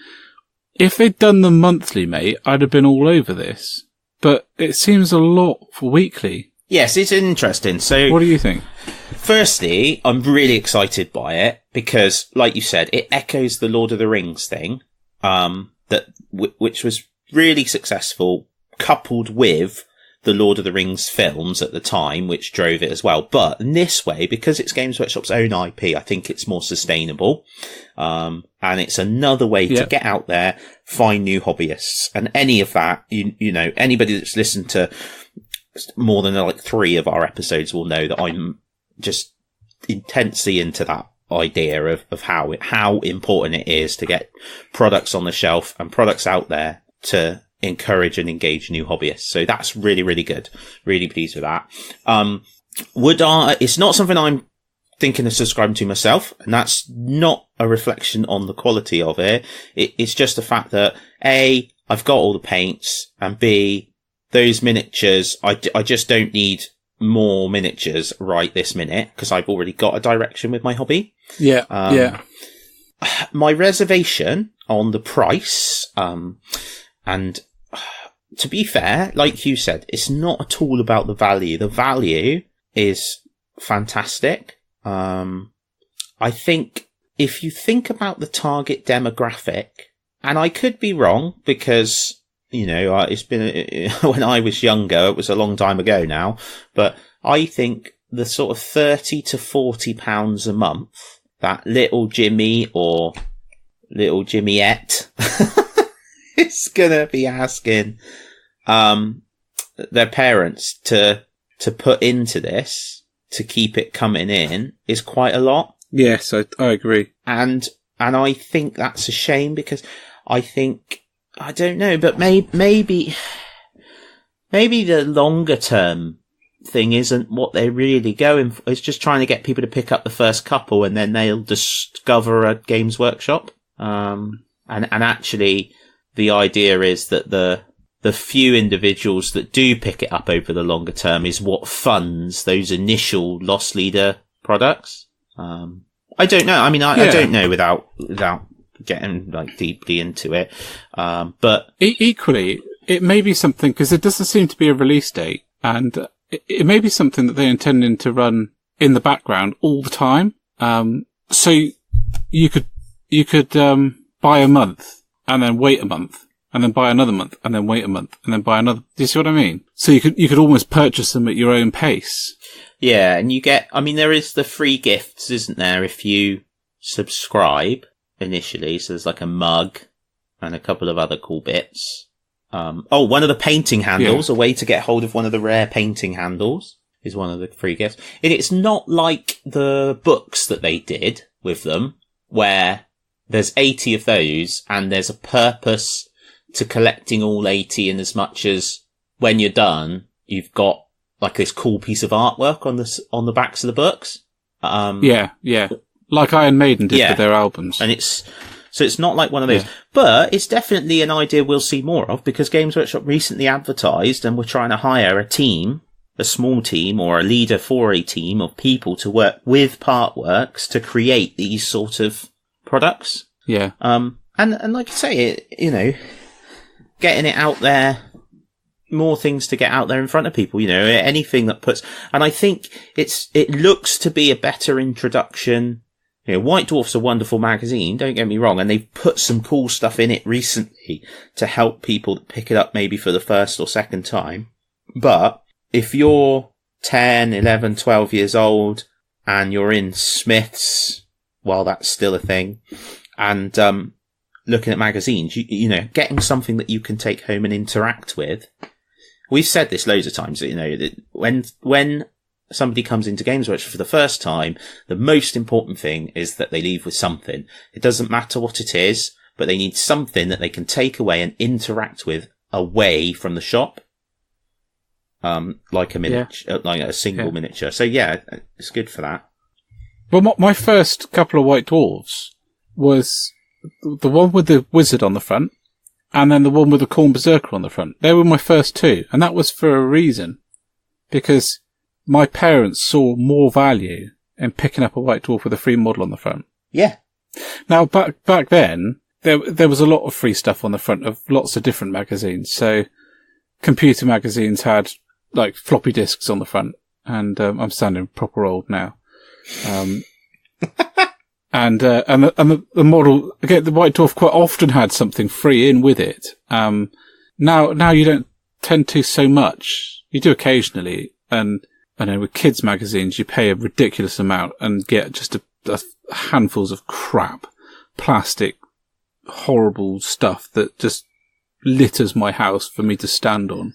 B: If they'd done them monthly, mate, I'd have been all over this. But it seems a lot for weekly.
A: Yes, it's interesting. So,
B: what do you think?
A: Firstly, I'm really excited by it because, like you said, it echoes the Lord of the Rings thing, which was really successful, coupled with the Lord of the Rings films at the time, which drove it as well. But in this way, because it's Games Workshop's own IP, I think it's more sustainable. And it's another way to get out there, find new hobbyists. And any of that, you know, anybody that's listened to more than like 3 of our episodes will know that I'm just intensely into that idea of how important it is to get products on the shelf and products out there to encourage and engage new hobbyists. So that's really, really good. Really pleased with that. It's not something I'm thinking of subscribing to myself, and that's not a reflection on the quality of it. It's just the fact that A, I've got all the paints, and B, those miniatures, I just don't need more miniatures right this minute because I've already got a direction with my hobby. Yeah. My reservation on the price, and to be fair, like you said, it's not at all about the value. The value is fantastic. I think if you think about the target demographic, and I could be wrong because, you know, it's been, when I was younger, it was a long time ago now, but I think the sort of £30 to £40 a month that little Jimmy or little Jimmyette is gonna be asking their parents to put into this to keep it coming in is quite a lot.
B: Yes, I agree.
A: And I think that's a shame because I think, I don't know, but maybe the longer term thing isn't what they're really going for. It's just trying to get people to pick up the first couple and then they'll discover a Games Workshop. And actually the idea is that the few individuals that do pick it up over the longer term is what funds those initial loss leader products. I don't know. I mean, I don't know without getting like deeply into it. But
B: equally, it may be something, because there doesn't seem to be a release date, and it may be something that they're intending to run in the background all the time. So you could buy a month and then wait a month and then buy another month and then wait a month and then buy another. Do you see what I mean? So you could almost purchase them at your own pace.
A: Yeah, and there is the free gifts, isn't there, if you subscribe initially. So there's like a mug and a couple of other cool bits. One of the painting handles, a way to get hold of one of the rare painting handles is one of the free gifts. And it's not like the books that they did with them, where there's 80 of those and there's a purpose to collecting all 80, in as much as when you're done, you've got like this cool piece of artwork on the backs of the books.
B: Yeah. Like Iron Maiden did with their albums.
A: And it's not like one of those, but it's definitely an idea we'll see more of, because Games Workshop recently advertised and we're trying to hire a small team or a leader for a team of people to work with Partworks to create these sort of products.
B: Yeah.
A: And like I say, getting it out there, more things to get out there in front of people, anything that puts, and I think it looks to be a better introduction. White Dwarf's a wonderful magazine, don't get me wrong, and they've put some cool stuff in it recently to help people that pick it up maybe for the first or second time. But if you're 10, 11, 12 years old and you're in Smith's, while that's still a thing, and looking at magazines, getting something that you can take home and interact with. We've said this loads of times, that when somebody comes into Games Workshop for the first time, the most important thing is that they leave with something. It doesn't matter what it is, but they need something that they can take away and interact with away from the shop. Like a miniature, like a single miniature. So it's good for that.
B: Well, my first couple of White Dwarves was the one with the wizard on the front, and then the one with the Khorne Berserker on the front. They were my first two, and that was for a reason, because my parents saw more value in picking up a White Dwarf with a free model on the front.
A: Yeah.
B: Now, back then, there was a lot of free stuff on the front of lots of different magazines. So, computer magazines had like floppy disks on the front, and I'm sounding proper old now. And the model, again, the White Dwarf quite often had something free in with it. Now you don't tend to so much. You do occasionally, and I know with kids magazines, you pay a ridiculous amount and get just a handfuls of crap, plastic, horrible stuff that just litters my house for me to stand on.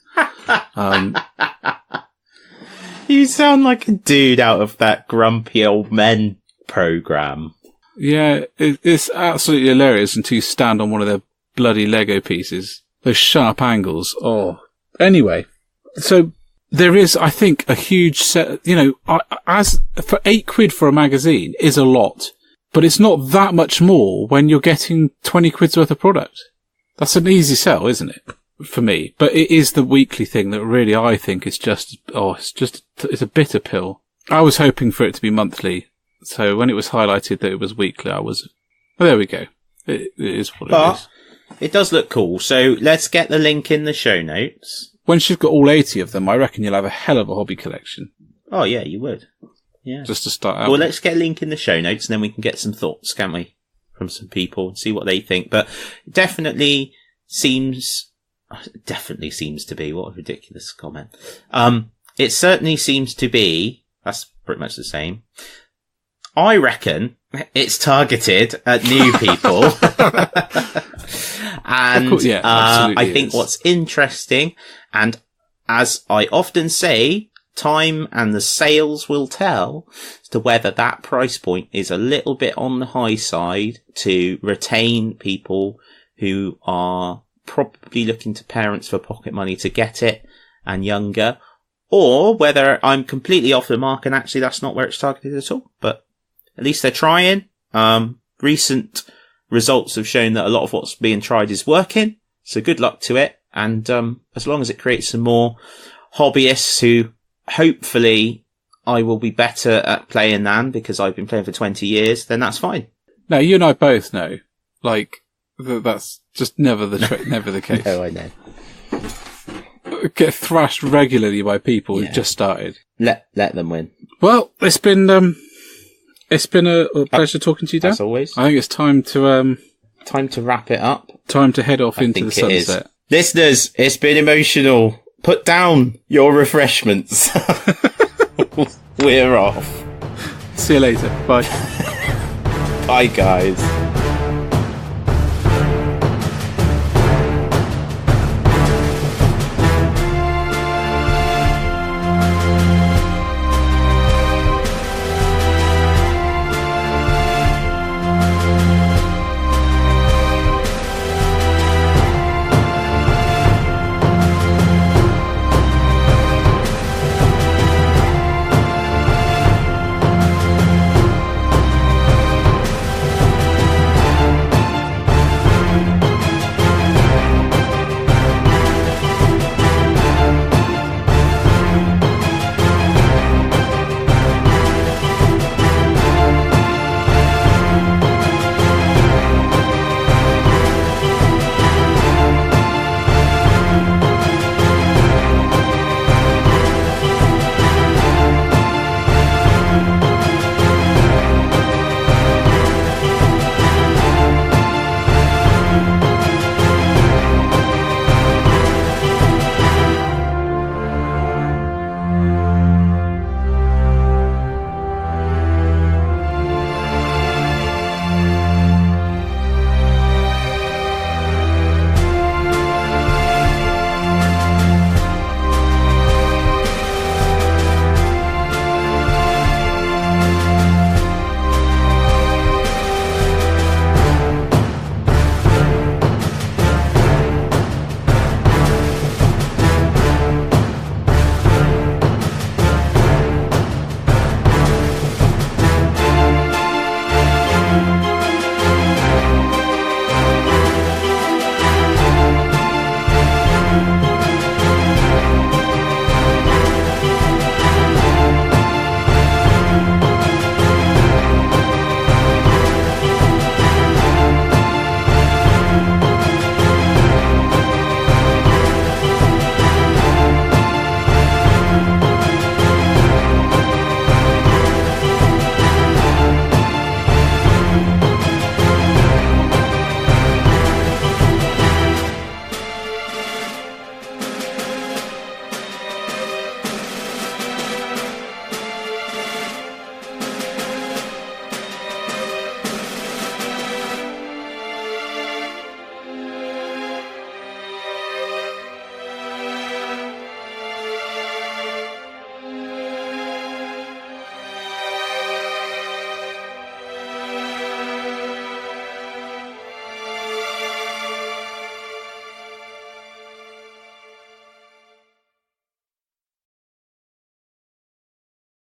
A: You sound like a dude out of that Grumpy Old Men program.
B: Yeah, it's absolutely hilarious until you stand on one of their bloody Lego pieces. Those sharp angles. Oh. Anyway, so there is, I think, a huge set, as for £8 for a magazine is a lot, but it's not that much more when you're getting 20 quid's worth of product. That's an easy sell, isn't it? For me. But it is the weekly thing that really I think is it's a bitter pill. I was hoping for it to be monthly. So when it was highlighted that it was weekly, there we go. It is what it is.
A: It does look cool. So let's get the link in the show notes.
B: Once you've got all 80 of them, I reckon you'll have a hell of a hobby collection.
A: Oh yeah, you would. Yeah.
B: Just to start out.
A: Well, let's get a link in the show notes and then we can get some thoughts, can't we? From some people and see what they think. But it definitely seems to be, what a ridiculous comment. It certainly seems to be, that's pretty much the same. I reckon it's targeted at new people. And
B: course,
A: I think what's interesting, and as I often say, time and the sales will tell as to whether that price point is a little bit on the high side to retain people who are probably looking to parents for pocket money to get it and younger, or whether I'm completely off the mark and actually that's not where it's targeted at all. But at least they're trying. Recent results have shown that a lot of what's being tried is working. So good luck to it. And as long as it creates some more hobbyists who hopefully I will be better at playing than because I've been playing for 20 years, then that's fine.
B: Now, you and I both know, like, that's just never the case.
A: No, I know.
B: Get thrashed regularly by people who just started.
A: Let them win.
B: Well, it's been a pleasure talking to you, Dan.
A: As always.
B: I think it's time to
A: wrap it up.
B: Time to head off into the sunset.
A: Listeners, it's been emotional. Put down your refreshments. We're off.
B: See you later. Bye.
A: Bye, guys.